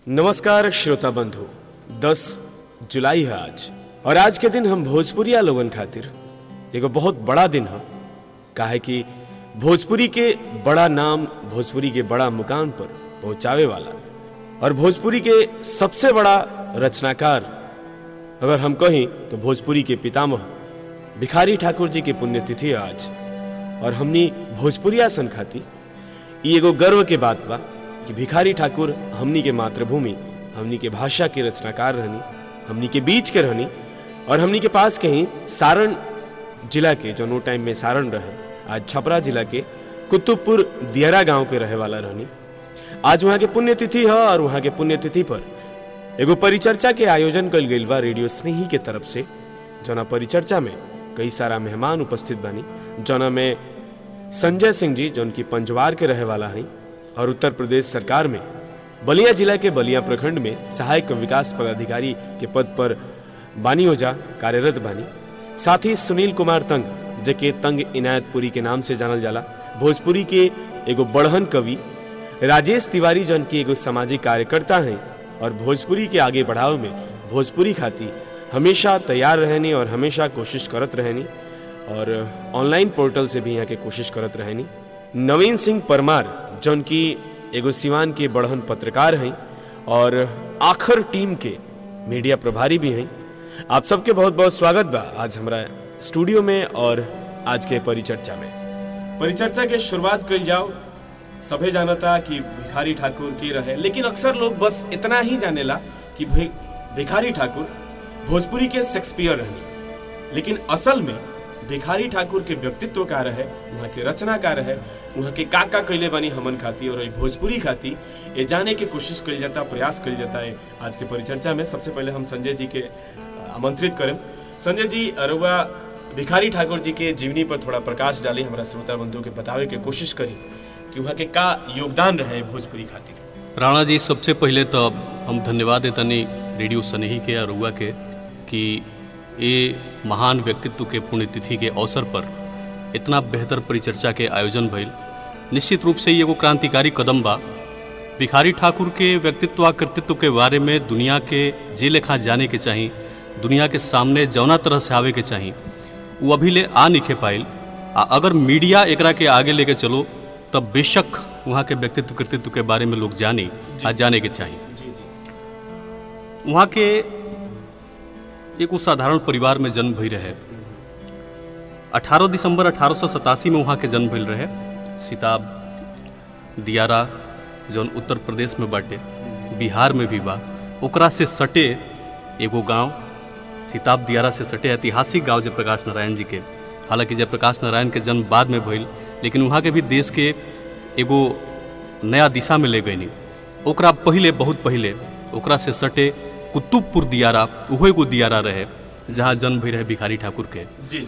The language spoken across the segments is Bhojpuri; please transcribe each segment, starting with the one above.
नमस्कार श्रोता बंधु, 10 जुलाई है आज और आज के दिन हम भोजपुरिया लोगन खातिर एगो बहुत बड़ा दिन है। काहे कि भोजपुरी के बड़ा नाम, भोजपुरी के बड़ा मुकाम पर पहुंचावे वाला और भोजपुरी के सबसे बड़ा रचनाकार अगर हम कहीं तो भोजपुरी के पितामह भिखारी ठाकुर जी की पुण्यतिथि है आज। और हमनी भोजपुरिया सन खाती ई एगो गर्व के बात बा कि भिखारी ठाकुर हमनी के मातृभूमि, हमनी के भाषा के रचनाकार रहनी, हमनी के बीच के रहनी और हमनी के पास कहीं सारण जिला के जो नो टाइम में सारण रहे, आज छपरा जिला के कुतुबपुर दियरा गांव के रहे वाला रहनी। आज वहाँ के पुण्यतिथि है और वहाँ के पुण्यतिथि पर एगो परिचर्चा के आयोजन कल गई बा रेडियो स्नेही के तरफ से। जना परिचर्चा में कई सारा मेहमान उपस्थित बानी, जना में संजय सिंह जी जो उनकी पंजवार के रहे वाला हैं और उत्तर प्रदेश सरकार में बलिया जिला के बलिया प्रखंड में सहायक विकास पदाधिकारी के पद पर बानी ओझा कार्यरत बानी। साथ ही सुनील कुमार तंग जके तंग इनायतपुरी के नाम से जानल जाला, भोजपुरी के एगो बढ़हन कवि राजेश तिवारी जन की एगो सामाजिक कार्यकर्ता हैं और भोजपुरी के आगे बढ़ाव में भोजपुरी खाती हमेशा तैयार रहनी और हमेशा कोशिश करत रहनी और ऑनलाइन पोर्टल से भी यहाँ के कोशिश करत रहनी। नवीन सिंह परमार जौन की एगो सिवान के बढ़हन पत्रकार हैं और आखिर टीम के मीडिया प्रभारी भी हैं। आप सबके बहुत बहुत स्वागत बा आज हमारा स्टूडियो में और आज के परिचर्चा में। परिचर्चा के शुरुआत कल जाओ, सभे जानता कि भिखारी ठाकुर की रहे, लेकिन अक्सर लोग बस इतना ही जानेला कि भिखारी ठाकुर भोजपुरी के शेक्सपियर रहनी, लेकिन असल में भिखारी ठाकुर के व्यक्तित्व का रहे, वहाँ के रचना का रहे, वहाँ के का कैले बनी हमन खाती और भोजपुरी खाती ये जाने की कोशिश कल जाता, प्रयास कल जाता है आज के परिचर्चा में। सबसे पहले हम संजय जी के आमंत्रित करें। संजय जी, अरुआ भिखारी ठाकुर जी के जीवनी पर थोड़ा प्रकाश डाली, हमारा श्रोता बंधु के बतावे के कोशिश करी कि वहाँ के का योगदान रहे भोजपुरी खातिर। राणा जी, सबसे पहले तो हम धन्यवाद देतनी रेडियो स्नेही के अरुआ के कि ये महान व्यक्तित्व के पुण्यतिथि के अवसर पर इतना बेहतर परिचर्चा के आयोजन भइल। निश्चित रूप से ये एगो क्रांतिकारी कदम बा। भिखारी ठाकुर के व्यक्तित्व कृतित्व के बारे में दुनिया के जे लेखा जाने के चाही, दुनिया के सामने जौना तरह से आवे के चाही, वो अभी ले आ निखे पाइल। अगर मीडिया एकरा के आगे लेके चलो तब बेशक वहाँ के व्यक्तित्व कृतित्व के बारे में लोग जानी जाने के चाही। वहाँ के एक साधारण परिवार में जन्म भई रहे। 18 दिसंबर 1887 में वहाँ के जन्म भइल रहे। सिताब दियारा जौन उत्तर प्रदेश में बाटे, बिहार में भी बा, ओकरा से सटे एगो गांव सिताब दियारा से सटे ऐतिहासिक गांव जयप्रकाश नारायण जी के। हालांकि जयप्रकाश नारायण के जन्म बाद में भइल, लेकिन वहाँ के भी देश के एगो नया दिशा में ले गई। ओकरा पहले, बहुत पहले ओकरा से सटे कुतुबपुर दियारा, उहो एगो दियारा रहे जहाँ जन्म भई रहे भिखारी ठाकुर के। जी।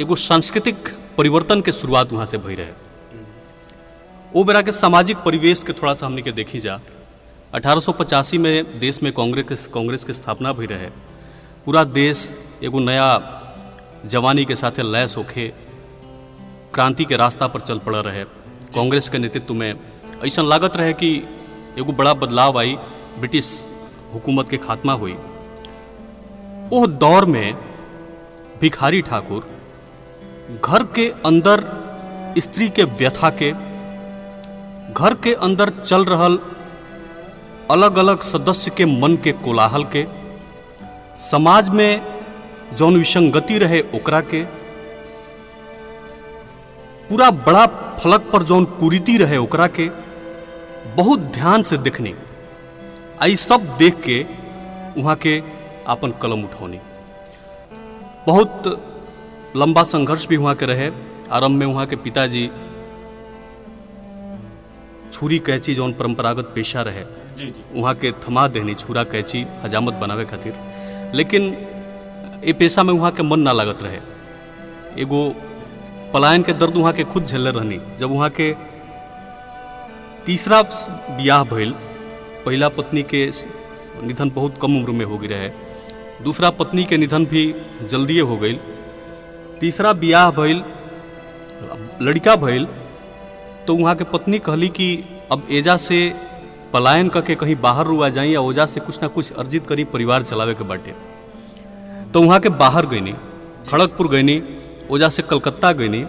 एगो सांस्कृतिक परिवर्तन के शुरुआत वहाँ से भई रहे। वो बेरा के सामाजिक परिवेश के थोड़ा सा हमने के देखी जा। 1885 में देश में कांग्रेस की स्थापना भई रहे। पूरा देश एगो नया जवानी के साथे लैस होके क्रांति के रास्ता पर चल पड़ा रहे। कांग्रेस के नेतृत्व में ऐसा लागत रहे कि एगो बड़ा बदलाव आई, ब्रिटिश हुकूमत के खात्मा हुई। वो दौर में भिखारी ठाकुर घर के अंदर स्त्री के व्यथा के, घर के अंदर चल रहल अलग अलग सदस्य के मन के कोलाहल के, समाज में जौन विसंगति रहे ओकरा के, पूरा बड़ा फलक पर जौन कुरीति रहे ओकरा के बहुत ध्यान से देखने, आई सब देख के वहाँ के अपन कलम उठौनी। बहुत लंबा संघर्ष भी वहाँ के रहे। आरंभ में वहाँ के पिताजी छुरी कैंची जौन परंपरागत पेशा रहे, वहाँ के थमा देनी छुरा कैंची हजामत बनावे खातिर, लेकिन ये पेशा में वहाँ के मन ना लागत रहे। एगो पलायन के दर्द वहाँ के खुद झेलले रहनी। जब वहाँ के तीसरा ब्याह भइल, पहला पत्नी के निधन बहुत कम उम्र में हो गई रहे, दूसरा पत्नी के निधन भी जल्दिए हो गई, तीसरा ब्याह भइल, लड़का भइल, तो वहाँ के पत्नी कहली कि अब एजा से पलायन करके कहीं बाहर रुआ जाई या ओजा से कुछ ना कुछ अर्जित करी परिवार चलावे के बाटे। तो वहाँ के बाहर गईनी, खड़गपुर गईनी, ओजा से कलकत्ता गईनी,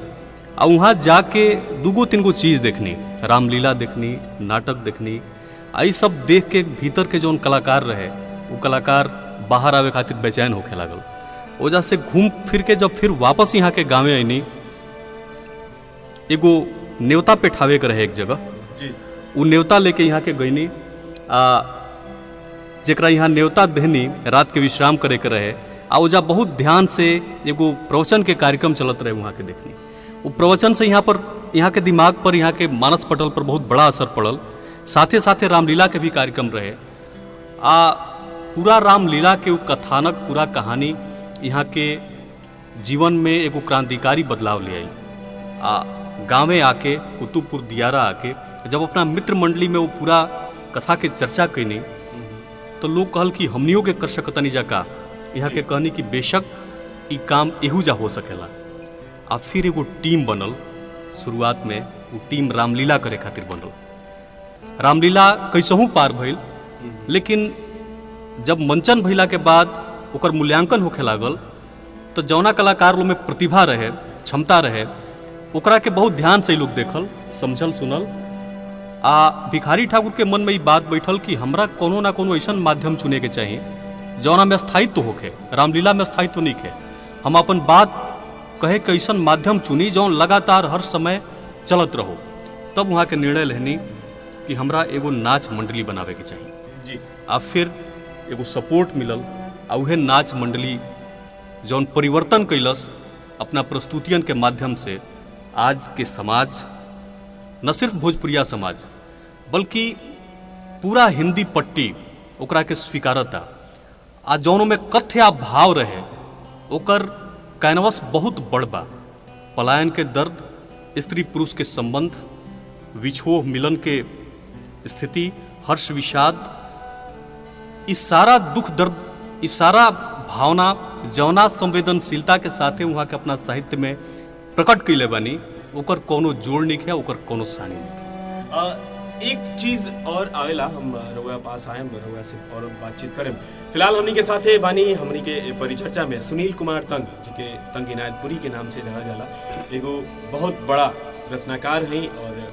और वहाँ जाके 2-3 गो चीज़ देखनी, रामलीला देखनी, नाटक देखनी। आई सब देख के भीतर के जौन कलाकार रहे वो कलाकार बाहर आवे खातिर बेचैन होखे लागल। ओजा से घूम फिर के जब फिर वापस यहाँ के गाँवे आईनी, एगो न्योता पे ठावे के रहे एक जगह जी। वो न्योता लेके यहाँ के गईनी, जरा यहाँ न्योता देहनी रात के विश्राम करे के रहे। आ ओजा बहुत ध्यान से एगो प्रवचन के कार्यक्रम चलत रहे वहाँ के देखनी। वो प्रवचन से यहाँ के दिमाग पर, यहाँ के मानस पटल पर बहुत बड़ा असर पड़ल। साथे साथे रामलीला के भी कार्यक्रम रहे। पूरा रामलीला के वो कथानक, पूरा कहानी यहाँ के जीवन में एगो क्रांतिकारी बदलाव ले आई। गाँवे आके, कुतुबपुर दियारा आके जब अपना मित्र मंडली में वो पूरा कथा के चर्चा कैनी तो लोग कहल कि हमनियों के कर सकतनी जा का। यहाँ के कहनी कि बेशक ई काम एहू जा हो सकेला। आ फिर एगो टीम बनल। शुरुआत में वो टीम रामलीला करे खातिर बनल। रामलीला कैसहू पार भइल, लेकिन जब मंचन भइला के बाद ओकर मूल्यांकन होखे लागल तो जौना कलाकार लोग में प्रतिभा रहे, क्षमता रहे, ओकरा के बहुत ध्यान से लोग देखल, समझल, सुनल। भिखारी ठाकुर के मन में ये बात बैठल कि हमरा कोनो ना कोनो ऐसा माध्यम चुने के चाहिए जौना में स्थायित्व होखे। रामलीला में स्थायित्व नहीं है। हम अपन बात कहे के ऐसा माध्यम चुनी जौन लगातार हर समय चलत रहो। तब वहाँ के निर्णय लेनी कि हमरा एगो नाच मंडली बनावे के चाहिए जी। फिर एगो सपोर्ट मिलल। उहे नाच मंडली जौन परिवर्तन कैलस अपना प्रस्तुतियन के माध्यम से आज के समाज, न सिर्फ भोजपुरिया समाज बल्कि पूरा हिंदी पट्टी ओकरा के स्वीकारता। आ जौनों में कथ्य आ भाव रहे ओकर कैनवस बहुत बड़ बा। पलायन के दर्द, स्त्री पुरुष के संबंध, विछोह मिलन के स्थिति, हर्ष विषाद, इस सारा दुख दर्द, इस सारा भावना जौना संवेदनशीलता के साथे वहाँ के अपना साहित्य में प्रकट कैले बानी, ओकर कोनो जोड़ नहीं है, ओकर कोनो सानी नहीं है। एक चीज और आवेला, हम रउआ पास आए, रउआ से और बातचीत करें। फिलहाल हमनी के साथे बानी, हमनी के परिचर्चा में सुनील कुमार तंग, जिके तंग इनायतपुरी के नाम से जाना जाला, एगो बहुत बड़ा रचनाकार हैं और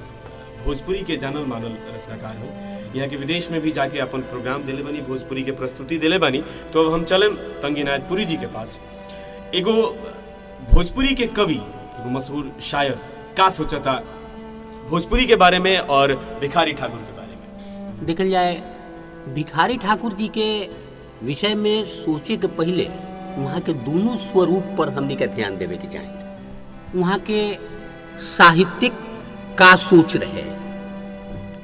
भोजपुरी के जानल मानल रचनाकार हैं। यहाँ के विदेश में भी जाके अपन प्रोग्राम दिले बानी, भोजपुरी के प्रस्तुति दिले बानी। तो अब हम चलें तंग इनायतपुरी जी के पास। एगो भोजपुरी के कवि, एगो मशहूर शायर का सोचता भोजपुरी के बारे में और भिखारी ठाकुर के बारे में? देखल जाए, भिखारी ठाकुर जी के विषय में सोचे के पहले वहाँ के दोनों स्वरूप पर हमने का ध्यान देवे के चाहिए। वहाँ के साहित्यिक का सोच रहे,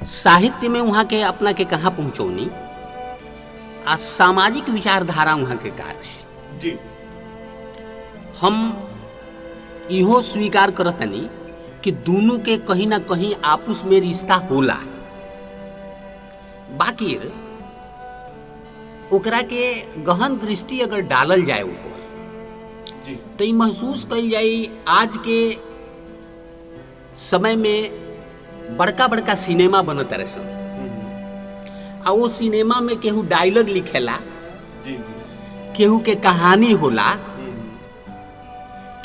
साहित्य में वहाँ के अपना के कहाँ पहुँचौनी, आ सामाजिक विचारधारा वहाँ के कार्य है जी। हम इहो स्वीकार करतनी कि दोनों के कहीं ना कहीं आपस में रिश्ता होला। बाकी ओकरा के गहन दृष्टि अगर डालल जाए ऊपर जी, तो ये महसूस कल जाए आज के समय में बड़का बड़का सिनेमा बनत रहे सन। आ वो सिनेमा में केहू डायलॉग लिखेला जी, केहू के कहानी होला,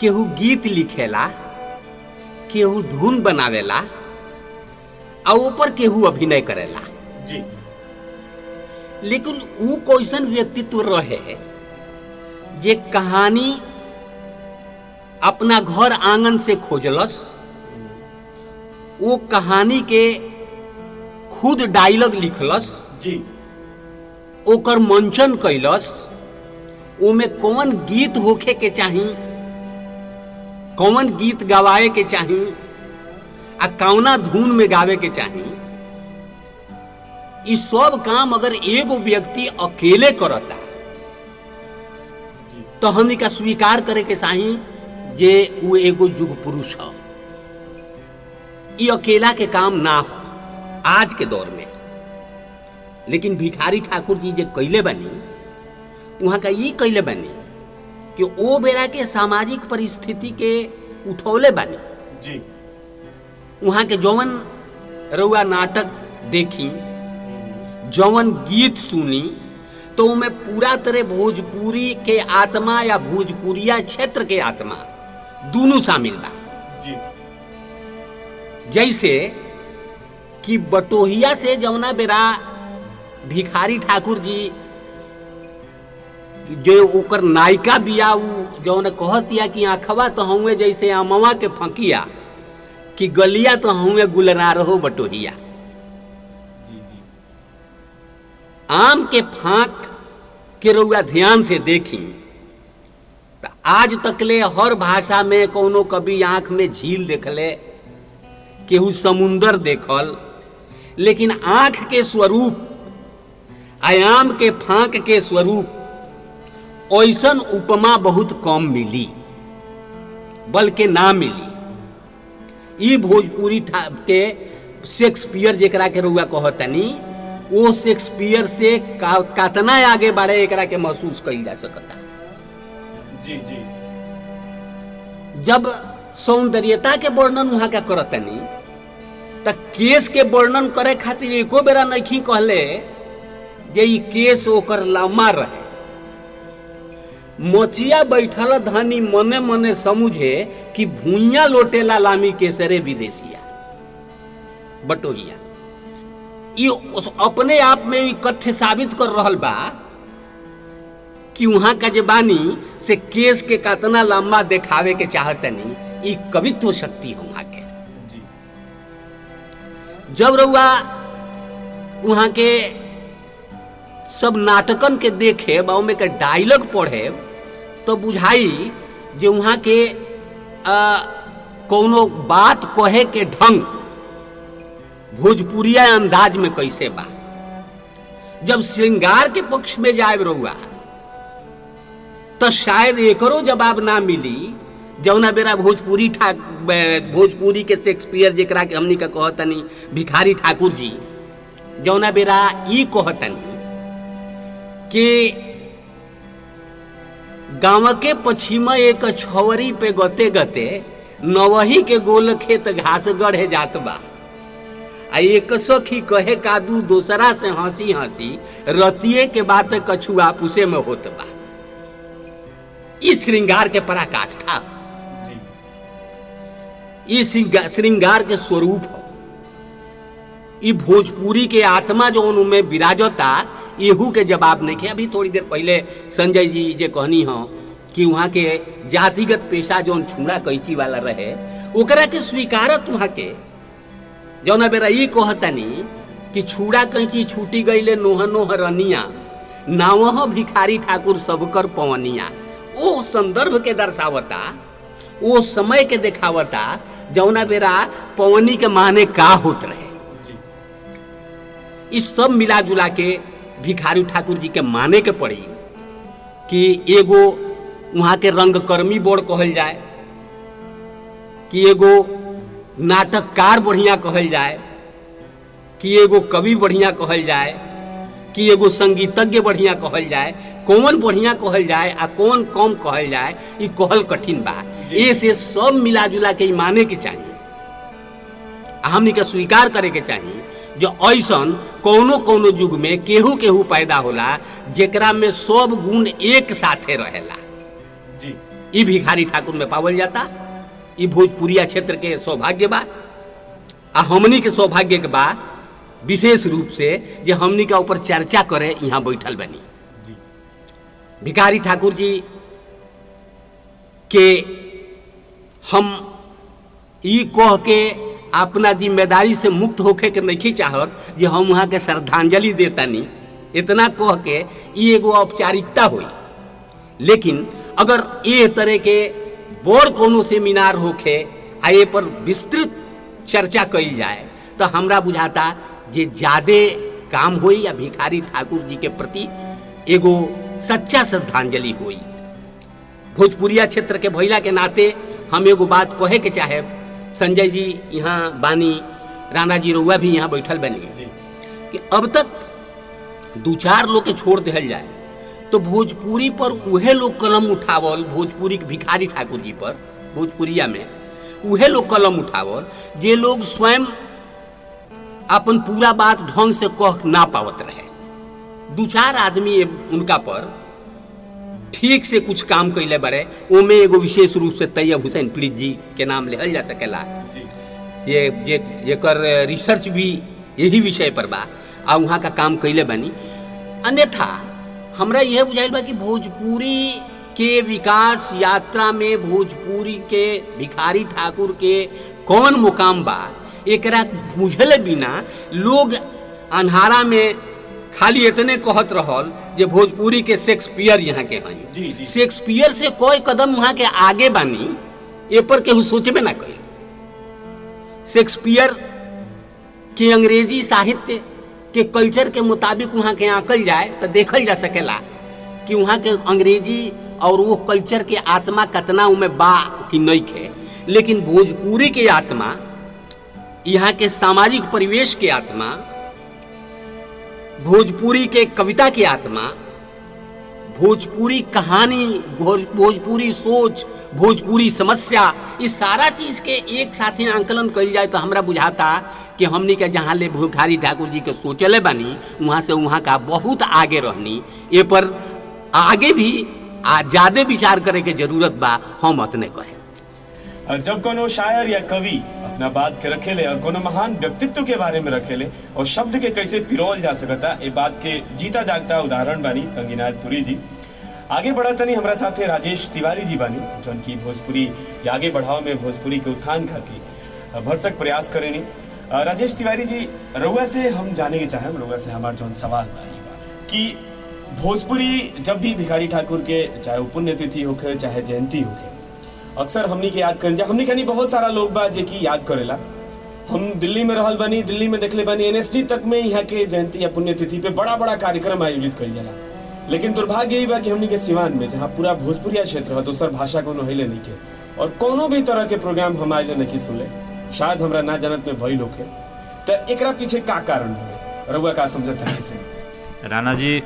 केहू गीत लिखेला, केहू धुन बनावेला, आ ऊपर केहू अभिनय करेला जी। लेकिन वो कोइसन व्यक्तित्व रहे जे कहानी अपना घर आंगन से खोजलस, वो कहानी के खुद डायलॉग लिखलस जी, ओकर मंचन कैलस, ओमे कौन गीत होखे के चाही, कौन गीत गवाए के चाही, आ कौना धुन में गावे के चाही। ये सब काम अगर एगो व्यक्ति अकेले करता तो हमनी का स्वीकार करे के चाही जे वो एगो युग पुरुष है। ये अकेला के काम ना हो आज के दौर में। लेकिन भिखारी ठाकुर जी जे कैले बनी, वहां का ये कैले बनी कि ओ बेरा के सामाजिक परिस्थिति के उठौले बानी जी। वहाँ के जौवन रउआ नाटक देखी, जवन गीत सुनी तो उनमें पूरा तरह भोजपुरी के आत्मा या भोजपुरिया क्षेत्र के आत्मा दोनों शामिल बा। जी जैसे कि बटोहिया से जौना बेरा भिखारी ठाकुर जी जो ओकर नायिका बिया उ जौन कहतिया कि आँखवा तो हुए जैसे अमवा के फंकिया कि गलिया तो हुए गुलना रहो बटोहिया। आम के फांक के रउआ ध्यान से देखी तो आज तकले हर भाषा में कोनो कभी आंख में झील देखले, केहू समुंदर देखल, लेकिन आंख के स्वरूप आयाम के फांक के स्वरूप ऐसन उपमा बहुत कम मिली, बल्कि ना मिली। ई भोजपुरी के शेक्सपियर जेकरा के रउआ कहतनी वो शेक्सपियर से कतना आगे बढ़े एकरा के महसूस कइल जा सकता। जी जी जब सौंदर्यता के वर्णन वहां का करतनी त केस के वर्णन करे खातिर एको बेरा नहीं कहले जे ई केस ओकर लम्बा रहे। मोचिया बैठल धनी मने मने समझे कि भूइया लोटेला लामी केसरे विदेशिया बटोहिया। ये अपने आप में ई कथ्य साबित कर रहल बा कि वहां का जे बानी से केस के कतना लंबा देखावे के चाहतनी, ई कवित्व शक्ति हो वहां के। जी जब रउआ वहां के सब नाटकन के देखे बा में के डायलॉग पढ़े तो बुझाई जे वहां के कोनो बात कहे के ढंग भोजपुरिया अंदाज में कैसे बा। जब श्रृंगार के पक्ष में जाए रहुआ तो शायद एकरो जवाब ना मिली जौना बेरा भोजपुरी के शेक्सपियर जेकरा के हमनी का कहतनी भिखारी ठाकुर जी जौना बेरा ई कहतनी कि गांव के पश्चिम एक छवरी पे गते गते नवही के गोल खेत घास गढ़े जात बा आ एक सखी कहे कादू दोसरा से हंसी हंसी रतिये के बात कछु आपुसे में होत बा। इस श्रृंगार के पराकाष्ठा, इस श्रृंगार के स्वरूप हो। ई भोजपुरी के आत्मा जो उनमें विराजता एहू के जवाब नहीं के। अभी थोड़ी देर पहले संजय जी जे कहनी हो कि वहाँ के जातिगत पेशा जो छुड़ा कैंची वाला रहे ओकरा के स्वीकारत वहाँ के जौना बेरा ई कहतनी कि छुड़ा कैंची छूटी गईले नोह नोह रनिया नावह भिखारी ठाकुर सबकर पवनिया। ओ संदर्भ के दर्शावता, वो समय के दिखावता जौना बेरा पवनी के माने का होत रहे। इस सब मिला जुला के भिखारी ठाकुर जी के माने के पड़ी कि एगो वहाँ के रंगकर्मी बोर्ड कहल जाए, कि एगो नाटककार बढ़िया कहल जाए, कि एगो कवि बढ़िया कहल जाए, कि एगो संगीतज्ञ बढ़िया कहल जाए। कौन बढ़िया कहल जाए आ कौन कम कहल जाए ये कहल कठिन बा। ऐसे सब मिला जुला के माने के चाहिए, हमनी के स्वीकार करे के चाहिए जो ऐसन कोनो कोनो युग में केहू केहू पैदा होला जेकरा में सब गुण एक साथे रहेला। जी ई भिखारी ठाकुर में पावल जाता। ई भोजपुरिया क्षेत्र के सौभाग्य बा आ हमनी के सौभाग्य के बा विशेष रूप से जे हमनी का ऊपर चर्चा करे यहाँ बैठल बनी। भिखारी ठाकुर जी के हम ई कह के अपना जिम्मेदारी से मुक्त होके के नहीं चाहत जे हम वहाँ के श्रद्धांजलि देतानी, इतना कह के ई एगो औपचारिकता हुई। लेकिन अगर ये तरह के बड़ कोनो सेमिनार होके आ ये पर विस्तृत चर्चा कई जाए तो हमरा बुझाता जे ज्यादा काम होई या भिखारी ठाकुर जी के प्रति एगो सच्चा श्रद्धांजलि हुई। भोजपुरिया क्षेत्र के भइला के नाते हम एगो बात कहे के चाहे, संजय जी यहाँ बानी, राणा जी रउआ भी यहाँ बैठल बनी कि अब तक दो चार लोग के छोड़ दिहल जाए तो भोजपुरी पर उहे लोग कलम उठावल, भोजपुरी के भिखारी ठाकुर जी पर भोजपुरिया में उहे लोग कलम उठावल जे लोग स्वयं अपन पूरा बात ढंग से कह ना पावत रहे। दू चार आदमी उनका पर ठीक से कुछ काम कैले बड़े, ओमे एगो विशेष रूप से तैयब हुसैन प्रीत जी के नाम लेहल जा सकेला। जेकर रिसर्च भी यही विषय पर बा आ वहाँ का काम कैले बनी। अन्यथा हमरा यह बुझाइल बा कि भोजपुरी के विकास यात्रा में भोजपुरी के भिखारी ठाकुर के कौन मुकाम बा, एकरा बुझले बिना लोग अन्हारा में खाली इतने कहत रहल जे भोजपुरी के शेक्सपियर यहाँ के हैं। शेक्सपियर से कोई कदम वहाँ के आगे बानी, ए पर केहू सोचबे ना करी। शेक्सपियर के अंग्रेजी साहित्य के कल्चर के मुताबिक वहाँ के आंकल जाए तो देखल जा सकेला कि वहाँ के अंग्रेजी और वो कल्चर के आत्मा कतना उमें बा कि नहीं खे। लेकिन भोजपुरी के आत्मा, यहाँ के सामाजिक परिवेश के आत्मा, भोजपुरी के कविता की आत्मा, भोजपुरी कहानी, भोजपुरी सोच, भोजपुरी समस्या, इस सारा चीज के एक साथ आंकलन कल जाए तो हमरा बुझाता कि हमनी के जहाँ ले भिखारी ठाकुर जी के सोचले बानी वहाँ से वहाँ का बहुत आगे रहनी। ए पर आगे भी ज्यादा विचार करे के जरूरत बा, हम अतने कहे। जब कोनो शायर या कवि अपना बात के रखेले और कोनो महान व्यक्तित्व के बारे में रखेले और शब्द के कैसे पिरोल जा सकता, ये बात के जीता जागता उदाहरण बानी तंगीनाथ पुरी जी। आगे बढ़ा तनी हमारा साथे राजेश तिवारी जी बानी, जौन की भोजपुरी आगे बढ़ाव में भोजपुरी के उत्थान खातिर भरसक प्रयास करेनी। राजेश तिवारी जी, रउआ से हम जाने के चाहे, रउआ से हमार जौन सवाल बा कि भोजपुरी जब भी भिखारी ठाकुर के चाहे पुण्यतिथि होके चाहे जयंती होके, अक्सर हमनी के याद करें। हमनी कनी बहुत सारा लोग बा जे की याद करेला। हम दिल्ली में रहल बानी, दिल्ली में देखले बानी एनएसडी तक में यहाँ के जयंती या पुण्यतिथि पे बड़ा बड़ा कार्यक्रम आयोजित कइल जाला। लेकिन दुर्भाग्य यही बा कि हमनी के सिवान में जहाँ पूरा भोजपुरिया क्षेत्र है, दूसर भाषा कोनो हिले नहीं के और कोनो भी तरह के प्रोग्राम हम आइले नहीं सुनले, शायद हमरा ना जानत में भइल होखे। तो एकरा पीछे का कारण है, रउआ का समझत है कैसे? राणा जी,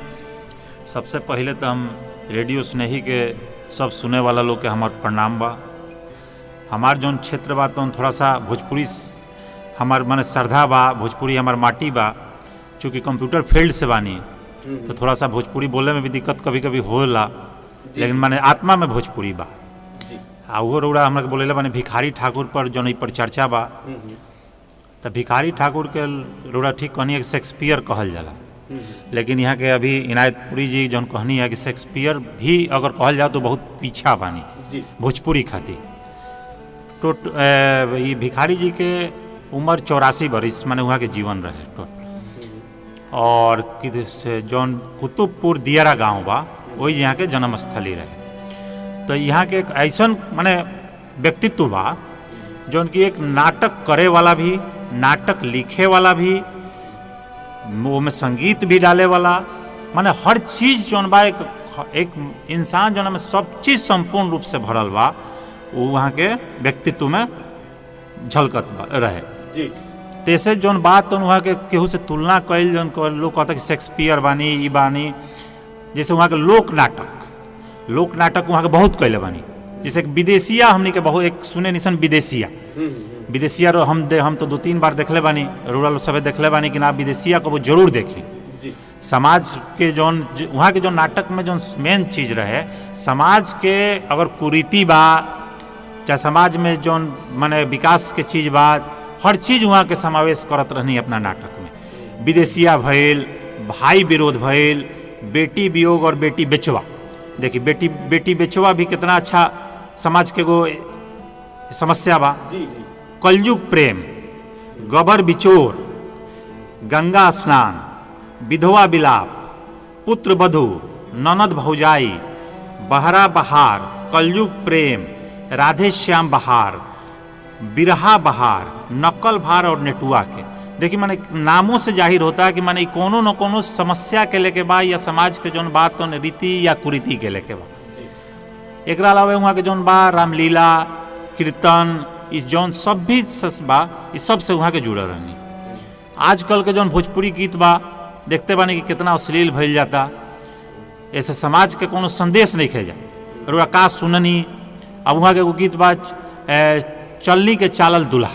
सबसे पहले तो हम रेडियो स्नेही के सब सुने वाला लोग के हमार प्रणाम बा। हमार जौन क्षेत्र बा तो थोड़ा सा भोजपुरी हमार माने श्रद्धा बा, भोजपुरी हमार माटी बा। चूँकि कंप्यूटर फील्ड से बानी तो थोड़ा सा भोजपुरी बोले में भी दिक्कत कभी कभी होला, लेकिन माने आत्मा में भोजपुरी बा। आ वो रउरा हमरा के बोलेला माने भिखारी ठाकुर पर जौन पर चर्चा बा, तो भिखारी ठाकुर के रउरा ठीक कहनी शेक्सपियर कहल जाला। लेकिन यहाँ के अभी इनायतपुरी जी जौन कहनी है कि शेक्सपियर भी अगर कहल जाए तो बहुत पीछा बानी भोजपुरी खातिर। तो ये भिखारी जी के उम्र 84 बरिस माने वहाँ के जीवन रहे टोटल। और से जौन कुतुबपुर दियारा गांव बा, वही यहाँ के जन्मस्थली रहे। तो यहाँ के एक ऐसा माने व्यक्तित्व बा जौन की एक नाटक करे वाला भी, नाटक लिखे वाला भी, वो में संगीत भी डाले वाला, माने हर चीज़ जौन बा एक इंसान जौन में सब चीज़ संपूर्ण रूप से भरल बा, वो वहाँ के व्यक्तित्व में झलकत रहे जी। तैसे जौन बात तो वहाँ के केहू से तुलना कैल जौन लोग कहता कि शेक्सपियर बानी ई बानी, जैसे वहाँ के लोक नाटक वहाँ के बहुत कैले बानी। जैसे विदेशिया हमने के बहुत एक सुने निशन विदेशिया हम तो 2-3 बार देखले बानी, रूरल सब देखले बानी कि ना विदेशिया को वो जरूर देखी। समाज के जौन वहाँ के जो नाटक में जौन मेन चीज रहे, समाज के अगर कुरीति बा चाहे समाज में जौन माने विकास के चीज बा, हर चीज वहाँ के समावेश करत रहनी अपना नाटक में। विदेशिया भइल, भाई विरोध भइल, बेटी वियोग और बेटी बेचवा। देखिए बेटी बेचवा भी कितना अच्छा समाज के गो समस्या बा। कलयुग प्रेम, गबर बिचोर, गंगा स्नान, विधवा विलाप, पुत्र वधू, ननद भौजाई, बहरा बहार, कलयुग प्रेम, राधे श्याम बहार, बिरहा बहार, नकल भार और नेटुआ के। देखिए माने नामों से जाहिर होता है कि माने कोनो न कोनो समस्या के लेके बा या समाज के जौन बात तो रीति या कुरीति के लेके बा। एक अलावा वहाँ के जौन बा रामलीला, कीर्तन, इस जौन सब भी बा, इस सब से वहाँ के जुड़ल रहनी। आजकल के जौन भोजपुरी गीत बा देखते बानी कि कितना अश्लील भइल जाता, ऐसे समाज के कोनो संदेश नहीं खे जाए। और का सुननी अब वहाँ के गीत बा चलनी के चालल दुल्हा,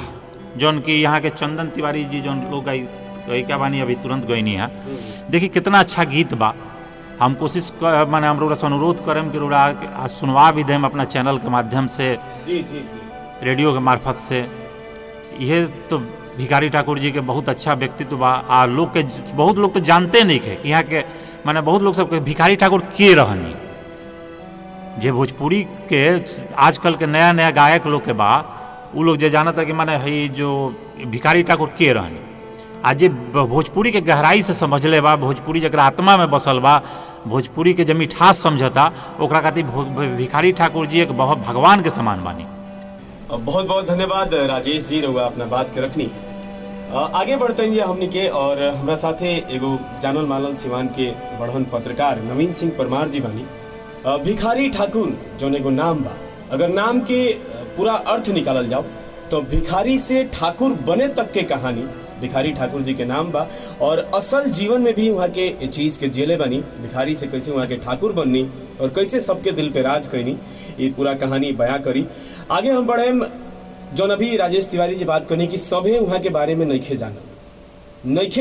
जौन कि यहाँ के चंदन तिवारी जी जौन लोग गई क्या बानी अभी तुरंत गई नहीं है, देखिए कितना अच्छा गीत बा। हम कोशिश माने हम लोग से अनुरोध करें कि रोड़ा आज सुनवा भी दें अपना चैनल के माध्यम से, जी जी जी। रेडियो के मार्फत से। यह तो भिखारी ठाकुर जी के बहुत अच्छा व्यक्तित्व बा। आ लोग के बहुत लोग तो जानते नहीं थे यहाँ के माने बहुत लोग सब भिखारी ठाकुर के रहनी जे भोजपुरी के आजकल के नया नया गायक लोग के बा उ लोग जे जानता है कि माने है जो भिखारी ठाकुर के रहनी। आज जे भोजपुरी के गहराई से समझले बा, भोजपुरी जकरा आत्मा में बसल बा, भोजपुरी के जे मिठास समझता ओकरा खातिर भिखारी ठाकुर जी एक बहुत भगवान के समान बानी। बहुत बहुत धन्यवाद राजेश जी रहुआ अपना बात के रखनी। आगे बढ़ते हैं हमनी के और हमारा साथे एगो जानल मानल सिवान के बढ़न पत्रकार नवीन सिंह परमार जी बानी। भिखारी ठाकुर जो एगो नाम बा, अगर नाम के पूरा अर्थ निकालल जाओ तो भिखारी से ठाकुर बने तक के कहानी भिखारी ठाकुर जी के नाम बा। और असल जीवन में भी वहाँ के चीज़ के जेले बनी, भिखारी से कैसे वहाँ के ठाकुर बननी और कैसे सबके दिल पे राज करनी, ये पूरा कहानी बयां करी। आगे हम बढ़े जो अभी राजेश तिवारी जी बात करनी कि सभे वहाँ के बारे में नइखे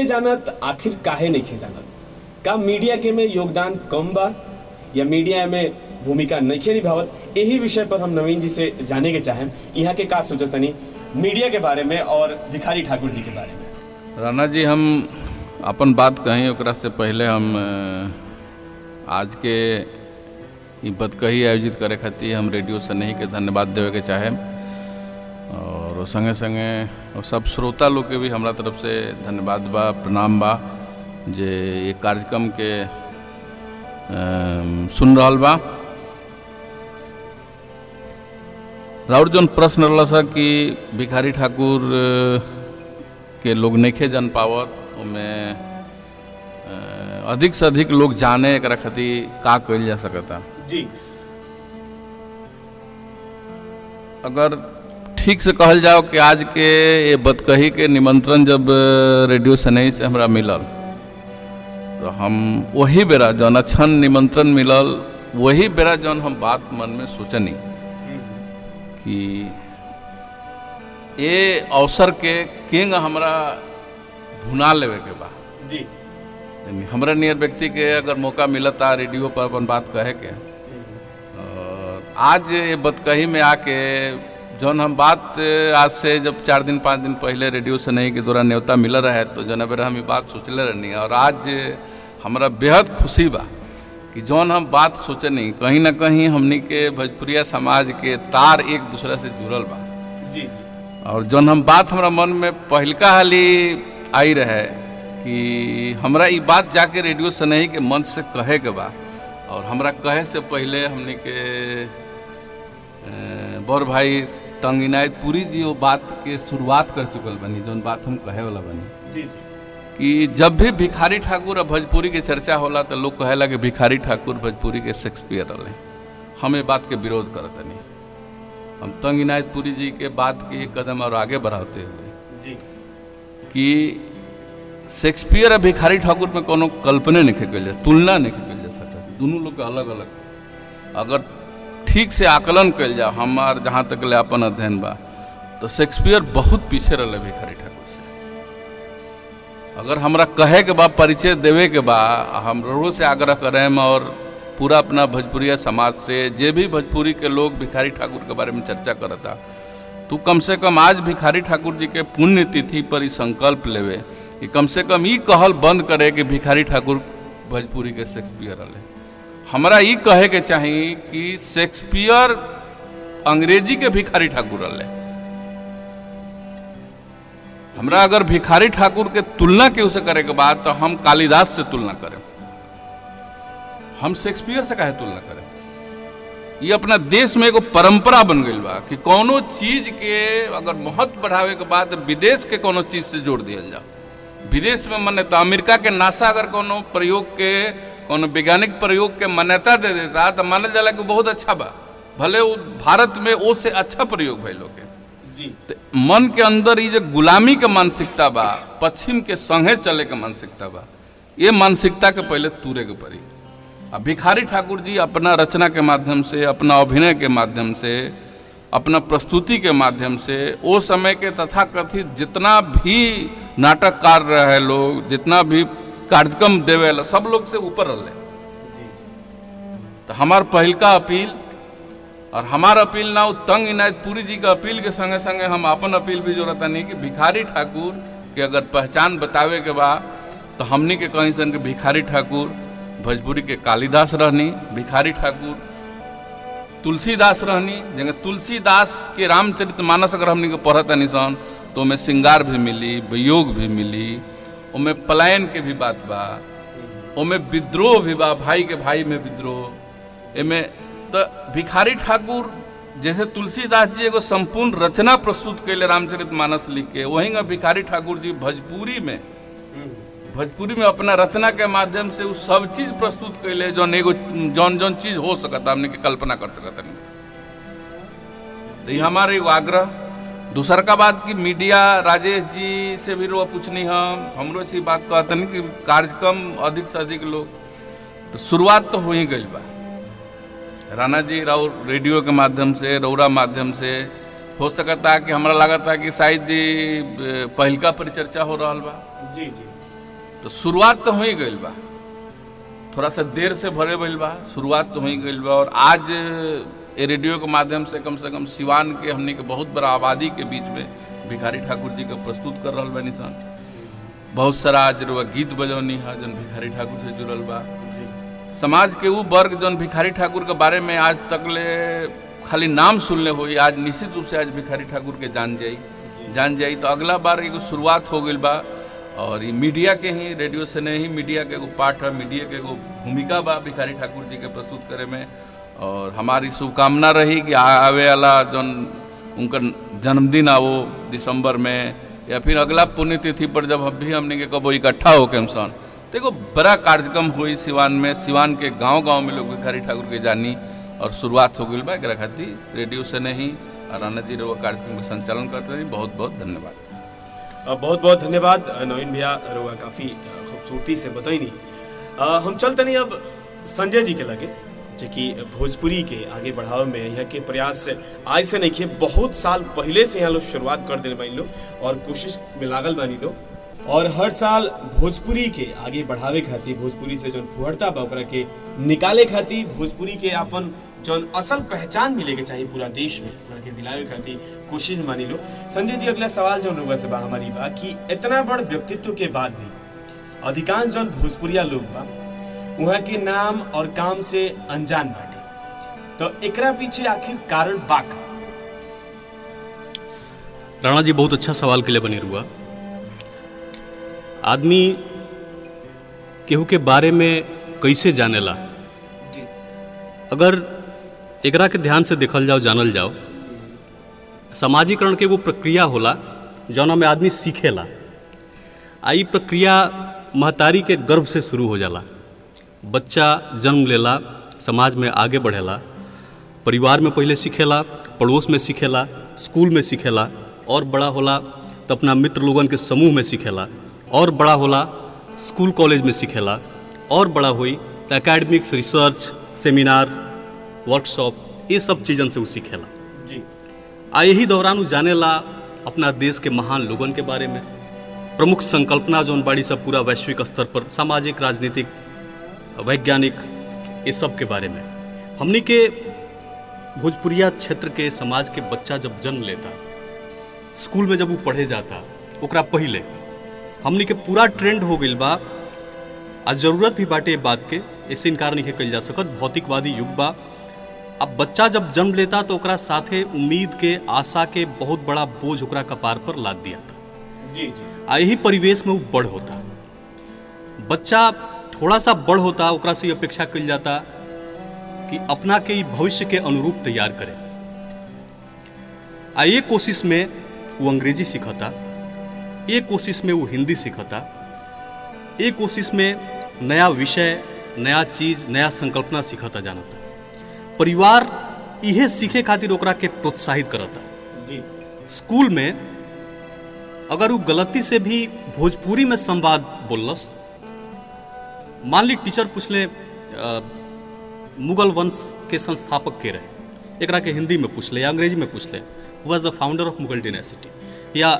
जानत, आखिर काहे नइखे जानत? का मीडिया के में योगदान कम बा या मीडिया में भूमिका नइखे निभावत? यही विषय पर हम नवीन जी से जाने के चाहें यहाँ के का सोचतनी मीडिया के बारे में और भिखारी ठाकुर जी के बारे में। राणा जी, हम अपन बात कहीं ओकरा से पहले हम आज के ई बतकही आयोजित करे खातिर हम रेडियो सनही के धन्यवाद देवे के चाहे और संगे संगे सब श्रोता लोग के भी हमारा तरफ से धन्यवाद बा, प्रणाम बा जे ये कार्यक्रम के सुन रहल बा। राउर जौन प्रश्न रहला सा कि भिखारी ठाकुर के लोग नइखे जान पावत, उनमें अधिक से अधिक लोग जाने एकरा खातिर का कइल जा सकता जी। अगर ठीक से कहल जाओ कि आज के ये बतकही के निमंत्रण जब रेडियो सनई से हमरा मिलल तो हम वही बेरा जौन अच्छा निमंत्रण मिलल वही बेरा जौन हम बात मन में सोचनी कि ये अवसर के किंग हमरा भुना लेवे के बा जी। हमरा नियर व्यक्ति के अगर मौका मिलता रेडियो पर अपन बात कहे के, और आज ये बतकही में आके जौन हम बात आज से जब 4 दिन 5 दिन पहले रेडियो से नहीं के दौरान न्योता मिल रहा है तो जौन बेरा हम ये बात सोचले रहनी और आज हमरा बेहद खुशी बा कि जौन हम बात सोचनी कहीं ना कहीं हमनी के भोजपुरिया समाज के तार एक दूसरे से जुड़ल बा जी। और जौन हम बात हमरा मन में पहलका हाली आई रहे कि हमरा ये बात जाके रेडियो सनही के मंच से कहे के बा और हमरा कहे से पहले हमनी के बड़ भाई तंग इनायत पुरी जी वो बात के शुरुआत कर चुकल बनी जौन बात हम कहे वाला बनी जी जी। कि जब भी भिखारी ठाकुर और भोजपुरी के चर्चा होला तो लोग कहेला कि भिखारी ठाकुर भोजपुरी के शेक्सपियर रहे। हम ये बात के विरोध करते नहीं, हम तंग इनायत पुरी जी के बात के एक कदम और आगे बढ़ाते हुए जी कि शेक्सपियर और भिखारी ठाकुर में कोनो कल्पने नहीं कल जा, तुलना नहीं कल जा सकता। दोनों लोग के अलग अलग अगर ठीक से आकलन कल जा, हमार जहाँ तक ले अपन अध्ययन बा तो शेक्सपियर बहुत पीछे रहे भिखारी ठाकुर से। अगर हमरा कहे के बा, परिचय देवे के बा, हम रोड़ों से आग्रह करें और पूरा अपना भोजपुरिया समाज से जे भी भोजपुरी के लोग भिखारी ठाकुर के बारे में चर्चा करता तो कम से कम आज भिखारी ठाकुर जी के पुण्य तिथि पर ही संकल्प लेवे कि कम से कम ये कहल बंद करे कि भिखारी ठाकुर भोजपुरी के शेक्सपियर रहे। हमरा ये कहे के चाहिए कि शेक्सपियर अंग्रेजी के भिखारी ठाकुर रहे। हमरा अगर भिखारी ठाकुर के तुलना के उसे करे के बाद तो हम कालिदास से तुलना करें, हम शेक्सपियर से काहे तुलना करें? ये अपना देश में एगो परंपरा बन गई बा कि कोनो चीज के अगर महत्व बढ़ावे के बाद विदेश के कोनो चीज से जोड़ दिया जाओ। विदेश में मान्यता, अमेरिका के नासा अगर कोनो प्रयोग के कोनो वैज्ञानिक प्रयोग के मान्यता दे देता तो मानल जाला कि बहुत अच्छा बा, भले वो भारत में वो से अच्छा प्रयोग भइल होके जी। तो मन के अंदर ये जो गुलामी के मानसिकता बा, पश्चिम के संगे चले के मानसिकता बा, ये मानसिकता के पहले तूरे के पड़ी। अब भिखारी ठाकुर जी अपना रचना के माध्यम से, अपना अभिनय के माध्यम से, अपना प्रस्तुति के माध्यम से वो समय के तथाकथित जितना भी नाटककार रहे लोग, जितना भी कार्यक्रम देवे वाला सब लोग से ऊपर रहे। तो हमार पहिलका अपील और हमार अपील ना तंग इनायतपुरी जी का अपील के संगे संगे हम अपन अपील भी जोड़ता नहीं कि भिखारी ठाकुर के अगर पहचान बतावे के बाद तो हमनी के कहीं सन के भिखारी ठाकुर भोजपुरी के कालिदास रहनी, भिखारी ठाकुर तुलसीदास रहनी। जगह तुलसीदास के रामचरितमानस अगर हमनी के पढ़ता सन तो में श्रृंगार भी मिली, वियोग भी मिली, उनमें पलायन के भी बात बा, उनमें विद्रोह भी बा, भाई के भाई में विद्रोह। एमें तो भिखारी ठाकुर जैसे तुलसीदास जी एगो संपूर्ण रचना प्रस्तुत कैले रामचरितमानस लिख के, वहीं भिखारी ठाकुर जी भोजपुरी में अपना रचना के माध्यम से वो सब चीज प्रस्तुत कैले जौन एगो जौन चीज हो सकता हमने के कल्पना कर सकता नहीं। तो ये हमारे एगो आग्रह। दूसर का बात कि मीडिया राजेश जी से भी रो पूछनी हमरो से बात कहते नहीं कि कार्यक्रम अधिक से अधिक लोग, तो शुरुआत तो हो ही गई बा। राणा जी राव रेडियो के माध्यम से, रौरा माध्यम से हो सकता है कि हमारा लगता है कि शायद पहिलका परिचर्चा हो रहा बा। जी जी। तो शुरुआत तो हो ही गई बा, थोड़ा सा देर से भरे भइल बा, शुरुआत तो हो ही गई बा। और आज ये रेडियो के माध्यम से कम सिवान के हमने के बहुत बड़ा आबादी के बीच में भिखारी ठाकुर जी का प्रस्तुत कर रहा बनी सन। बहुत सारा आज गीत बजौनी है जन भिखारी ठाकुर से जुड़ल बा। समाज के वो वर्ग जन भिखारी ठाकुर के बारे में आज तक ले खाली नाम सुनले हुई, आज निश्चित रूप से आज भिखारी ठाकुर के जान जाई। तो अगला बार एगो शुरुआत हो गई बा। और ये मीडिया के ही, रेडियो से नहीं, मीडिया के एगो पार्ट है, मीडिया के एगो भूमिका बा भिखारी ठाकुर जी के प्रस्तुत करे में। और हमारी शुभकामना रही कि आवे वाला जौन उनका जन्मदिन आओ दिसंबर में, या फिर अगला पुण्यतिथि पर जब भी हमने के कबो इकट्ठा हो के सन, तो एगो बड़ा कार्यक्रम हुई सिवान में। सिवान के गांव में लोग भिखारी ठाकुर के जानी और शुरुआत हो गई बा। एक खातिर रेडियो से नहीं और राणा जी वो कार्यक्रम का संचालन करते रही। बहुत बहुत धन्यवाद। बहुत बहुत धन्यवाद नवीन भैया, रोगा काफ़ी खूबसूरती से बताई। हम चलते नहीं अब संजय जी के लगे, जो कि भोजपुरी के आगे बढ़ावे में यहाँ के प्रयास आज से नहीं किए, बहुत साल पहले से यहाँ लोग शुरुआत कर दिल बानी लोग और कोशिश में लागल बानी लोग। और हर साल भोजपुरी के आगे बढ़ावे खातिर, भोजपुरी से जौन फुहरता बा ओकरा के निकाले खातिर, भोजपुरी के अपन जौन असल पहचान मिले के चाहिए पूरा देश में, ओकरा के दिलावे खातिर कोशिश मानी लो। संजय जी, अगला सवाल जौन रुआ से बा हमारी बा कि इतना बड़ व्यक्तित्व के बाद भी अधिकांश जौन भोजपुरिया लोग बा वहाँ के नाम और काम से अनजान बाटे, तो एकरा पीछे आखिर कारण बा का? राणा जी बहुत अच्छा सवाल के लिए बनी रुआ। आदमी केहू के बारे में कैसे जानेला, अगर एकरा के ध्यान से देखल जाओ, जानल जाओ, समाजीकरण के वो प्रक्रिया होला जौना में आदमी सीखेला। आई प्रक्रिया महतारी के गर्भ से शुरू हो जाला। बच्चा जन्म लेला, समाज में आगे बढ़ेला, परिवार में पहले सीखेला, पड़ोस में सीखेला, स्कूल में सीखेला, और बड़ा होला तो अपना मित्र लोगन के समूह में सीखेला, और बड़ा होला स्कूल कॉलेज में सीखेला, और बड़ा हुई तो एकेडमिक्स, रिसर्च, सेमिनार, वर्कशॉप, ये सब चीज़न से वो सीखेला जी। यही दौरान वो जानेला अपना देश के महान लोगन के बारे में, प्रमुख संकल्पना जौन बाड़ी सब पूरा वैश्विक स्तर पर, सामाजिक, राजनीतिक, वैज्ञानिक, ये सब के बारे में। हमनी के भोजपुरिया क्षेत्र के समाज के बच्चा जब जन्म लेता, स्कूल में जब वो पढ़े जाता, ओकरा पहले हमनी के पूरा ट्रेंड हो गई बा। आज जरूरत भी बाटे बात के, ऐसे इनकार नहीं कल जा सकत, भौतिकवादी युग बा। अब बच्चा जब जन्म लेता तो ओकरा साथे उम्मीद के, आशा के बहुत बड़ा बोझ ओकरा कपार पर लाद दिया था जी जी। यही परिवेश में वो बड़ होता। बच्चा थोड़ा सा बड़ होता, ओकरा से अपेक्षा कल जाता कि अपना के भविष्य के अनुरूप तैयार करे। ये कोशिश में वो अंग्रेजी सीखता, ये कोशिश में वो हिंदी सीखता, ये कोशिश में नया विषय, नया चीज, नया संकल्पना सीखता जानता। परिवार इहे सीखे खातिर ओकरा के प्रोत्साहित करता जी। स्कूल में अगर वो गलती से भी भोजपुरी में संवाद बोलस, मान ली टीचर पूछले मुगल वंश के संस्थापक के रहे, एकरा के हिंदी में पूछले या अंग्रेजी में पूछले, वाज द फाउंडर ऑफ मुगल डायनेसिटी, या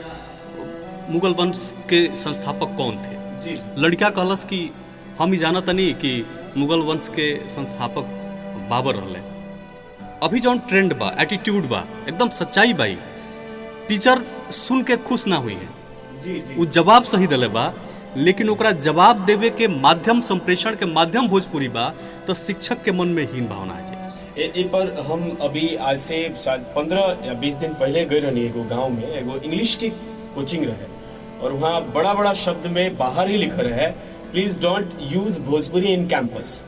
मुगल वंश के संस्थापक कौन थे, जी लड़का कहलस कि हम ही जानत नहीं कि मुगल वंश के संस्थापक बाबर रहले। अभी जौन ट्रेंड बा, एटीट्यूड बा, एकदम सच्चाई बा। टीचर सुन के खुश ना हुई है, जी जी वो जवाब सही दिले बा, लेकिन ओकरा जवाब देवे के माध्यम, संप्रेषण के माध्यम भोजपुरी बा, तो शिक्षक के मन में हीन भावना आ जाए। एक बार हम अभी आज से शायद 15 या 20 दिन पहले गए रहनी एगो गांव में, एगो इंग्लिश की कोचिंग रहे और वहाँ बड़ा बड़ा शब्द में बाहर ही लिखा रहे, please don't use Bhojpuri in campus.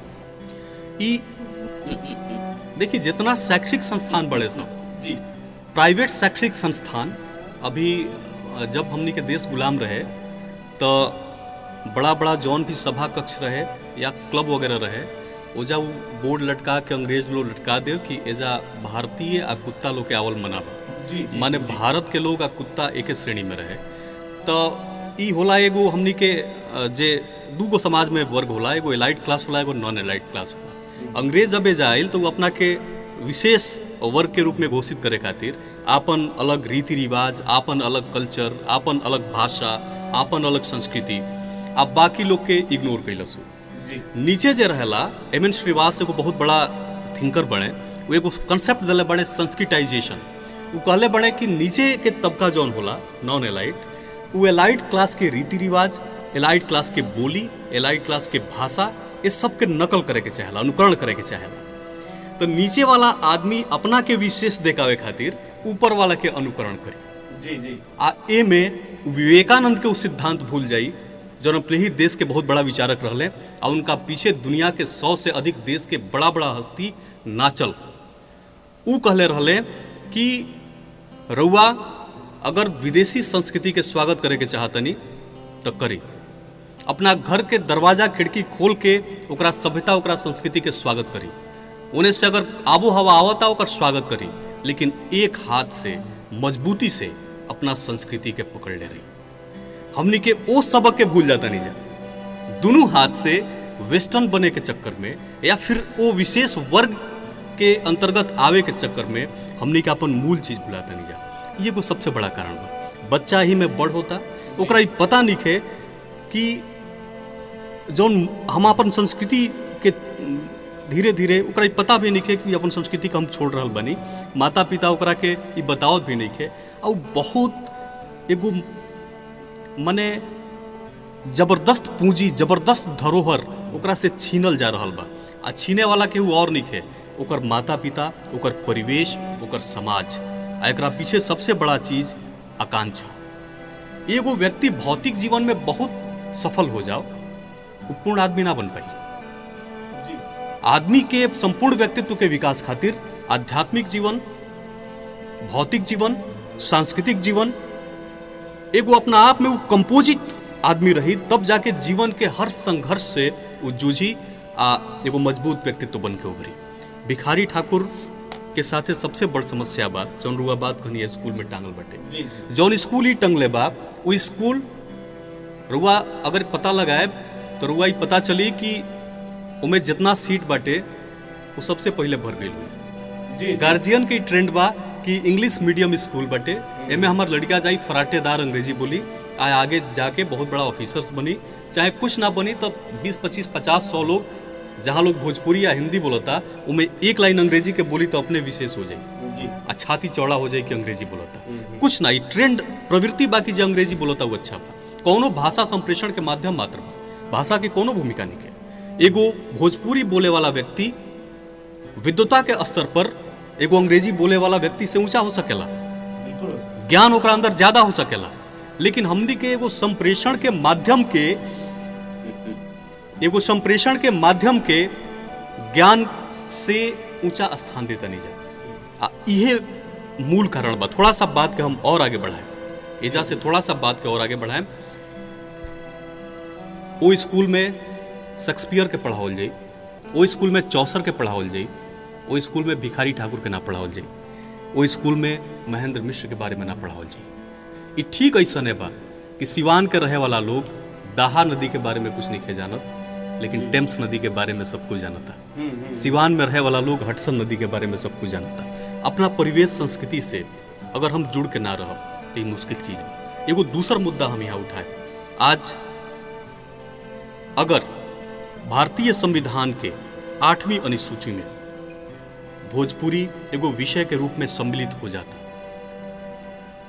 देखिए जितना शैक्षिक संस्थान बड़े सब जी प्राइवेट शैक्षिक संस्थान, अभी जब हमनी के देश गुलाम रहे तो बड़ा बड़ा जौन भी सभा कक्ष रहे या क्लब वगैरह रहे, ओजा वो बोर्ड लटका के अंग्रेज लोग लटका दे कि एजा भारतीय आ कुत्ता लोग के आवल मनाबा, जी जी माने भारत के लोग आ कुत्ता एक श्रेणी में रहे। तो ई होला एगो हमनी के जे दूगो समाज में वर्ग होला, एगो एलाइट क्लास होला, एगो नॉन एलाइट क्लास होला। अंग्रेज जब एजा आइल तो वो अपना के विशेष वर्ग के रूप में घोषित करे खातिर आपन अलग रीति रिवाज, आपन अलग कल्चर, आपन अलग भाषा, आपन अलग संस्कृति आप बाकी लोग के इग्नोर कैलस। जी नीचे जे रहेला एम एन श्रीवास एगो बहुत बड़ा थिंकर बने, वो एगो कंसेप्ट दिले बने संस्कृताइजेशन। वो कहले बने कि नीचे के तबका जौन होला नॉन एलाइट, वो एलाइट क्लास के रीति रिवाज, एलाइट क्लास के बोली, एलाइट क्लास के भाषा, इस सब के नकल करे के चाहेला, अनुकरण करे के चाहेला। तो नीचे वाला आदमी अपना के विशेष देखावे खातिर ऊपर वाला के अनुकरण करी। जी जी आ ए में विवेकानंद के उस सिद्धांत भूल जाई जो अपने ही देश के बहुत बड़ा विचारक रहले, और उनका पीछे दुनिया के 100 से अधिक देश के बड़ा बड़ा हस्ती नाचल। ऊ कहले रहले कि रउआ अगर विदेशी संस्कृति के स्वागत करे के चाहतनी तो करी, अपना घर के दरवाजा खिड़की खोल के ओकरा सभ्यता, ओकरा संस्कृति के स्वागत करी। उन्हें से अगर आबो हवा आवता ओकर स्वागत करी, लेकिन एक हाथ से मजबूती से अपना संस्कृति के पकड़ ले रही। हमनी के वो सबक के भूल जाता नहीं जा, दोनों हाथ से वेस्टर्न बने के चक्कर में या फिर वो विशेष वर्ग के अंतर्गत आवे के चक्कर में हमनी के अपन मूल चीज भुलाता नहीं जा। ये को सबसे बड़ा कारण बा। बच्चा ही में बड़ होता, ओकरा ही पता नहीं है कि जौन हम अपन संस्कृति के धीरे धीरे ओकरा ही पता भी नहीं है कि अपन संस्कृति के हम छोड़ रहा बनी। माता पिता ओकरा के ये बतावत भी नहीं है, और बहुत एगो मने जबरदस्त पूंजी, जबरदस्त धरोहर ओकरा से छीनल जा रहा बा। आ छीने वाला केहू और नहीं है, ओकर माता पिता, ओकर परिवेश, ओकर समाज। आ एकरा पीछे सबसे बड़ा चीज आकांक्षा। एगो व्यक्ति भौतिक जीवन में बहुत सफल हो जाओ, वो पूर्ण आदमी ना बन पाई। आदमी के संपूर्ण व्यक्तित्व के विकास खातिर आध्यात्मिक जीवन, भौतिक जीवन, सांस्कृतिक जीवन, एगो अपना आप में वो कंपोजिट आदमी रही, तब जाके जीवन के हर संघर्ष से वो जूझी आ एगो मजबूत व्यक्तित्व बन के उभरी। भिखारी ठाकुर के साथे सबसे बड़ समस्या बा जौन रुआ बात कहनी स्कूल में टांगल बाटे। जौन स्कूल ही टंगले बा, वो स्कूल रुआ अगर पता लगाए तो रुआ ही पता चली कि उमें जितना सीट बाटे वो सबसे पहले भर गई हुई। गार्जियन के ट्रेंड बा कि इंग्लिश मीडियम स्कूल बाटे, एमे हमार लड़का जाई फराटेदार अंग्रेजी बोली, आगे जाके बहुत बड़ा ऑफिसर्स बनी, चाहे कुछ ना बनी तो 20, 25, 50, 100 लोग, जहाँ लोग भोजपुरी या हिंदी बोलता उमें एक लाइन अंग्रेजी के बोली तो अपने विशेष हो जाए, छाती चौड़ा हो जाए कि अंग्रेजी बोलता। कुछ ना, ट्रेंड प्रवृत्ति बाकी जो अंग्रेजी बोलता वो अच्छा बा। कोनो भाषा संप्रेषण के माध्यम मात्र बा, भाषा की कोनो भूमिका नहीं है। एगो भोजपुरी बोले वाला व्यक्ति विद्वता के स्तर पर एगो अंग्रेजी बोले वाला व्यक्ति से ऊंचा हो सकेला, ज्ञान ओकरा अंदर ज्यादा हो सकेला, लेकिन हमनी के एगो संप्रेषण के माध्यम के ज्ञान से ऊंचा स्थान देता नहीं जा। यह मूल कारण बा। थोड़ा सा बात के हम और आगे बढ़ाएं, एजा से थोड़ा सा बात के और आगे बढ़ाएं। वो स्कूल में शेक्सपियर के पढ़ावल जाई, वो स्कूल में चौसर के पढ़ावल जाई, वो स्कूल में भिखारी ठाकुर के ना पढ़ावल जाई, वो स्कूल में महेंद्र मिश्र के बारे में ना पढ़ावल जाई। ये ठीक ऐसा नहीं बा कि सिवान के रहे वाला लोग दाहा नदी के बारे में कुछ नहीं खे जानत, लेकिन टेम्स नदी के बारे में सब कुछ जानता। सिवान में रहे वाला लोग हडसन नदी के बारे में सब कुछ जानता। अपना परिवेश संस्कृति से अगर हम जुड़ के ना रह तो ये मुश्किल चीज है। एगो दूसरा मुद्दा हम यहाँ उठाए, आज अगर भारतीय संविधान के 8वीं अनुसूची में भोजपुरी एगो विषय के रूप में सम्मिलित हो जाता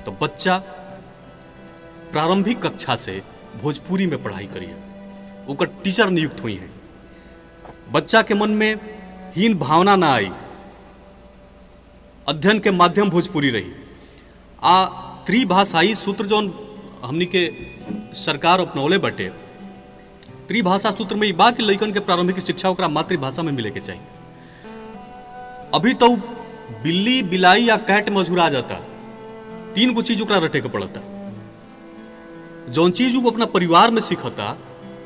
तो बच्चा प्रारंभिक कक्षा से भोजपुरी में पढ़ाई करिए, ओकर टीचर नियुक्त हुई हैं, बच्चा के मन में हीन भावना ना आई, अध्ययन के माध्यम भोजपुरी रही। त्रिभाषाई सूत्र जो हमनी के सरकार अपनौले बटे, त्रिभाषा सूत्र में बा कि लइकन के प्रारंभिक शिक्षा ओकरा मातृभाषा में मिले के चाहिए। अभी तो बिल्ली बिलाई या कैट मझुरा जाता, 3 गो चीज ओकरा रटे के पड़ता। जौन चीज वो अपना परिवार में सीखता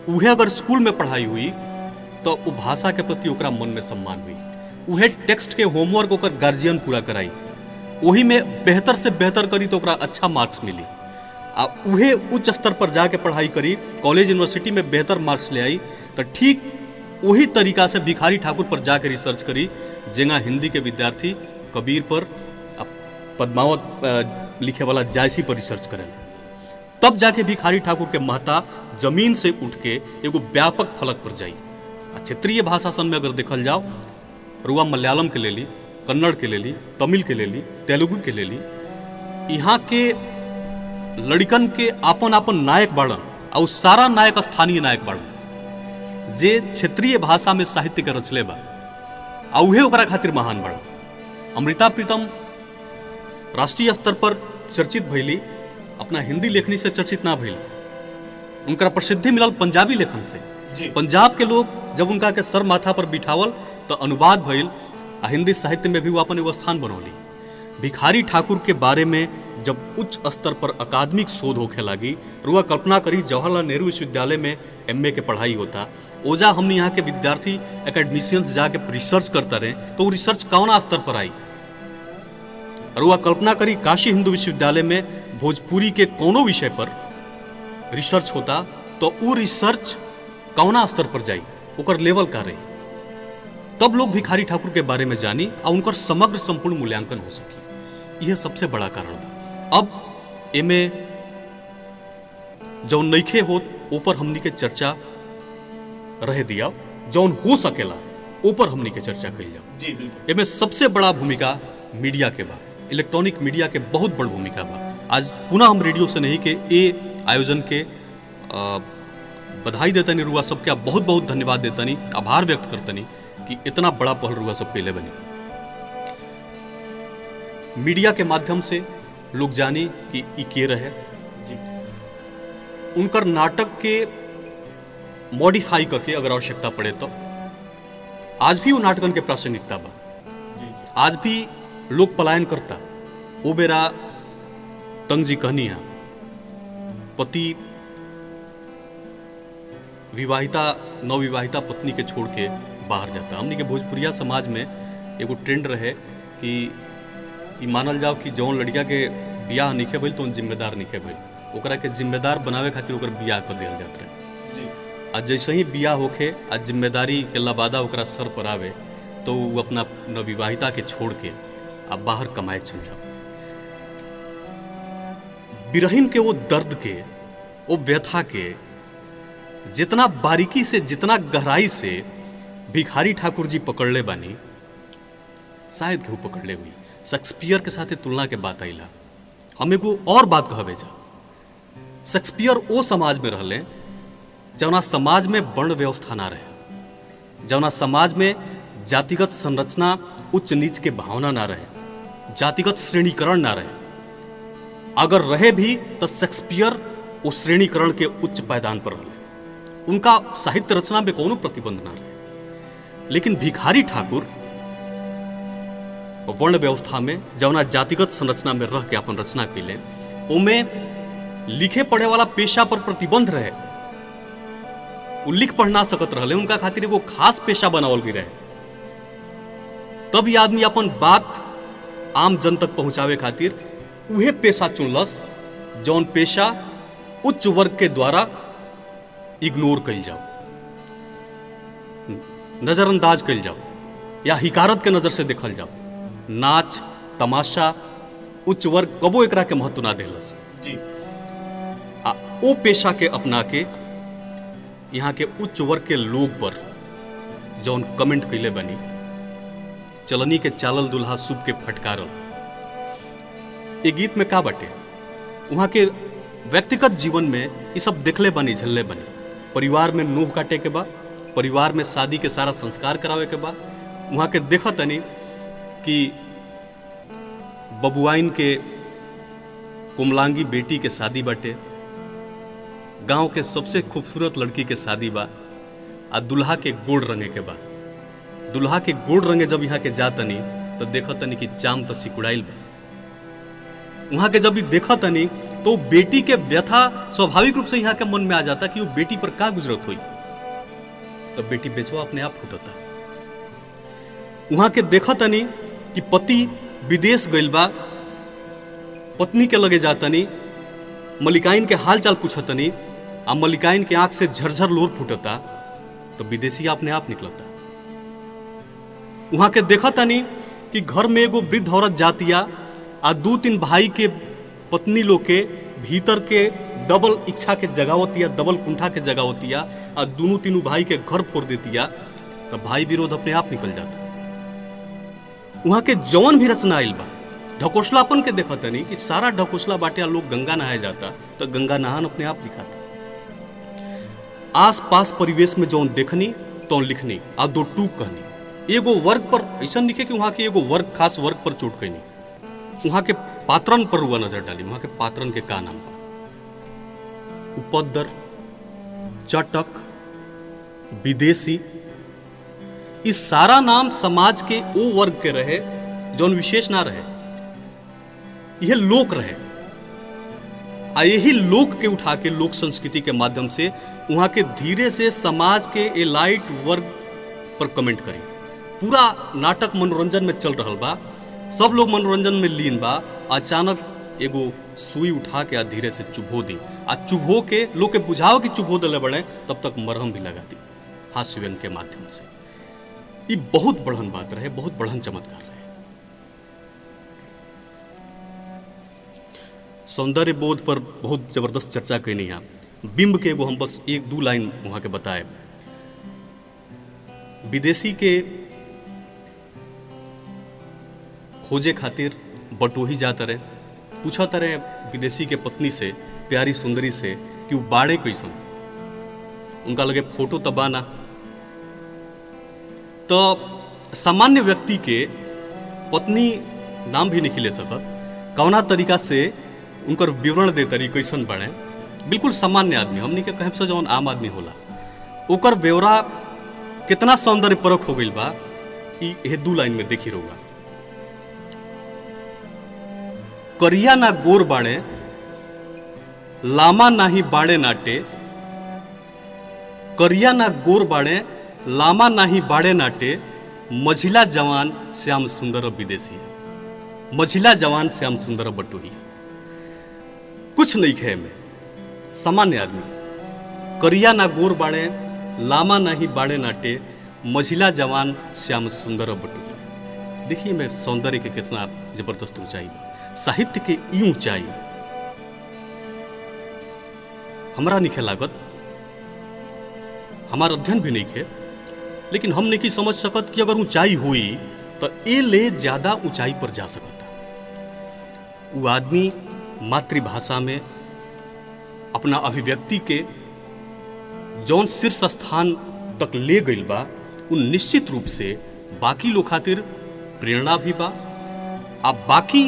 उहे अगर स्कूल में पढ़ाई हुई तो वो भाषा के प्रति ओकरा मन में सम्मान हुई। उहे टेक्स्ट के होमवर्क ओकर गार्जियन पूरा कराई, वही में बेहतर से बेहतर करी तो ओकरा अच्छा मार्क्स मिली। आ उहे उच्च स्तर पर जाके पढ़ाई करी, कॉलेज यूनिवर्सिटी में बेहतर मार्क्स ले आई तो ठीक वही तरीका से भिखारी ठाकुर पर जाके रिसर्च करी, जेंगा हिंदी के विद्यार्थी कबीर पर, पद्मावत लिखे वाला जायसी पर रिसर्च करें। तब जाके भिखारी ठाकुर के महता जमीन से उठ के एगो व्यापक फलक पर जाई। क्षेत्रीय भाषा सन में अगर देखल जाओ, रुआ मलयालम के ले ली, कन्नड़ के ले ली, तमिल के ले ली, तेलुगु के ले ली, यहाँ के लड़कन के आपन आपन नायक बाड़न और सारा नायक स्थानीय नायक बाड़न जे क्षेत्रीय भाषा में साहित्य के रचले बा, आ उहे ओकरा खातिर महान बाड़न। अमृता प्रीतम राष्ट्रीय स्तर पर चर्चित भइली, अपना हिंदी लेखनी से चर्चित ना भइली, उनका प्रसिद्धि मिलल पंजाबी लेखन से। पंजाब के लोग जब उनका के सर माथा पर बिठावल तो अनुवाद भइल, आ हिंदी साहित्य में भी वो अपन एगो स्थान बनौली। भिखारी ठाकुर के बारे में जब उच्च स्तर पर अकादमिक शोध होखे लगी, रुआ कल्पना करी जवाहरलाल नेहरू विश्वविद्यालय में MA के पढ़ाई होता, ओजा हमने यहाँ के विद्यार्थी एकेडमिशियंस जाके रिसर्च करता रहे तो वो रिसर्च कौना स्तर पर आई। रुआ कल्पना करी काशी हिंदू विश्वविद्यालय में भोजपुरी के कोनो विषय पर रिसर्च होता तो वो रिसर्च कौना स्तर पर जाई, ओकर लेवल का रही। तब लोग भिखारी ठाकुर के बारे में जानी और उनकर समग्र संपूर्ण मूल्यांकन हो सकी। यह सबसे बड़ा कारण बा। अब एमे जौन नइखे होत ऊपर हमनी के चर्चा रह दिया, जौन हो सकेला ऊपर हमनी के चर्चा कइल जाओ। एमे सबसे बड़ा भूमिका मीडिया के बा, इलेक्ट्रॉनिक मीडिया के बहुत बड़ भूमिका बा। आज पुनः हम रेडियो से नहीं के ए आयोजन के बधाई देतनी, रुआ सबके बहुत बहुत धन्यवाद देतनी, आभार व्यक्त करतनी कि इतना बड़ा पहल रुआ सब कैले बनी। मीडिया के माध्यम से लोग जानी कि ई के रहे, उनकर नाटक के मॉडिफाई करके अगर आवश्यकता पड़े तो आज भी वो नाटकन के प्रासंगिकता बा। आज भी लोग पलायन करता। वो बेरा तंग जी कहनी है, पति विवाहिता नवविवाहिता पत्नी के छोड़ के बाहर जाता। हमने के भोजपुरिया समाज में एगो ट्रेंड रहे कि ई मानल जाओ कि जौन लड़का के बियाह निखे भइल तो जिम्मेदार निखे भइल, ओकरा के जिम्मेदार बनावे खातिर ओकर बियाह कर दिया जात रहे। आज जैसे ही बियाह होके आज जिम्मेदारी के लबादा ओकरा सर पर आवे तो वो अपना नवविवाहिता के छोड़ के अब बाहर कमाए चल जाओ। बिरहिन के वो दर्द के, वो व्यथा के जितना बारीकी से, जितना गहराई से भिखारी ठाकुर जी पकड़ले बानी, शायद केहू पकड़ले हुई। शेक्सपियर के साथ तुलना के बात आईला। हम एगो और बात कहबे जा, शेक्सपियर वो समाज में रहले जौना समाज में वर्ण व्यवस्था ना रहे, जौना समाज में जातिगत संरचना उच्च नीच के भावना ना रहे, जातिगत श्रेणीकरण ना रहे। अगर रहे भी तो शेक्सपियर उस श्रेणीकरण के उच्च पायदान पर रहे, उनका साहित्य रचना में कोनो प्रतिबंध ना रहे। लेकिन भिखारी ठाकुर वर्ण व्यवस्था में जौना जातिगत संरचना में रह के अपन रचना कैले, उमें लिखे पढ़े वाला पेशा पर प्रतिबंध रहे। वो लिख पढ़ ना सकत रहे, उनका खातिर एगो खास पेशा बनावल भी रहे। तब ये आदमी अपन बात आम जन तक पहुंचावे खातिर उहे पेशा चुनलस जौन पेशा उच्च वर्ग के द्वारा इग्नोर कइल जाओ, नजरअंदाज कइल जाओ या हिकारत के नजर से देखल जाओ। नाच तमाशा उच्च वर्ग कबो एकरा के महत्व ना देलस। ओ पेशा के अपना के यहाँ के उच्च वर्ग के लोग पर जौन कमेंट कैले बनी, चलनी के चालल दुल्हा शुभ के फटकारल, ये गीत में का बटे वहाँ के व्यक्तिगत जीवन में ये सब देखले बनी, झल्ले बनी। परिवार में नोह काटे के बा, परिवार में शादी के सारा संस्कार करावे के बा। वहाँ के देखा तनी कि बबुआइन के कोमलांगी बेटी के शादी बाटे, गांव के सबसे खूबसूरत लड़की के शादी बा, आ दुल्हा के गोड़ रंगे के बा। दुल्हा के गोड़ रंगे जब यहाँ के जा तनी तो देखा तनी कि चाम तो सिकुड़ाइल बा। वहाँ के जब भी देखा तनी तो बेटी के व्यथा स्वाभाविक रूप से यहाँ के मन में आ जाता कि वो बेटी पर का गुजरत हुई, तो बेटी बेचवा अपने आप फूटता। वहाँ के देखा तनी कि पति विदेश गइल बा, पत्नी के लगे जातनी, मलिकाइन के हाल चाल पूछतनी, आ मलिकाइन के आंख से झरझर लोर फूटता, तो विदेशी अपने आप निकलता। वहां के देखा तनी कि घर में एगो वृद्ध औरत जातिया, आ 2-3 भाई के पत्नी लोग के भीतर के डबल इच्छा के जगावतिया, डबल कुंठा के जगावतिया, आ 2-3 भाई के घर फोड़ देतिया, तो भाई विरोध अपने आप निकल जाता। वहां के जौन भी रचना आइल बा, ढकोसलापन के देखा तनी कि सारा ढकोसला बाटे, लोग गंगा नहाए जाता तो गंगा नहान अपने आप लिखाता। आस पास परिवेश में जौन देखनी तो लिखनी, आ 2 टूक कहनी। एगो वर्ग पर ऐसा लिखे कि वहां के एगो वर्ग, खास वर्ग पर चोट कहनी। वहां के पात्रन पर हुआ नजर डाली। वहां के पात्रन के का नाम बा? उपद्र, चटक, विदेशी, इस सारा नाम समाज के ओ वर्ग के रहे जौन विशेष ना रहे, यह लोक रहे। आ यही लोक के उठा के लोक संस्कृति के माध्यम से वहां के धीरे से समाज के एलाइट वर्ग पर कमेंट करी। पूरा नाटक मनोरंजन में चल रहा बा, सब लोग मनोरंजन में लीन बा। अचानक एगो सुई उठा के धीरे से चुभो दी, आ चुभो के लोग के बुझाओ कि चुभो दले बड़े, तब तक मरहम भी लगा दी हास्य व्यंग के माध्यम से। ये बहुत बढ़न बात रहे, बहुत बढ़न चमत्कार रहे। सौंदर्य बोध पर बहुत जबरदस्त चर्चा कैनी है। बिंब के एगो हम बस 1-2 लाइन वहां के बताए। विदेशी के खोजे खातिर बटोही जाता रहे, पूछा रहे विदेशी के पत्नी से, प्यारी सुंदरी से, कि वो बाड़े कैसन। उनका लगे फोटो तबा ना, तो सामान्य व्यक्ति के पत्नी नाम भी नहीं ले सकत, कौना तरीका से उनकर विवरण दे तरी कैसन बने। बिल्कुल सामान्य आदमी, हमनी के कहब से जौन आम आदमी होला, ओकर ब्यौरा कितना सौंदर्य परख हो गइल बा, ये 2 लाइन में देखी रहुआ। करिया ना गोर बाणे, लामा नाही बाड़े नाटे, करिया ना गोर बाणे, लामा नाही बाड़े नाटे, मझिला जवान श्याम सुंदर विदेशी, मझिला जवान श्याम सुंदर बटोही। कुछ नहीं खे में, सामान्य आदमी, करिया ना गोर बाड़े, लामा नाही बाड़े नाटे, मझिला जवान श्याम सुंदर बटोही। देखिए मैं सौंदर्य के कितना जबरदस्त ऊंचाई, साहित्य के ई ऊंचाई हमारा नहीं लागत, हमारा अध्ययन भी नहीं खे, लेकिन हम नहीं समझ सकत कि अगर ऊंचाई हुई तो ए ले ज्यादा ऊंचाई पर जा सकता। वो आदमी मातृभाषा में अपना अभिव्यक्ति के जौन शीर्ष स्थान तक ले गइल बा, वो निश्चित रूप से बाकी लोग खातिर प्रेरणा भी बा, आ बाकी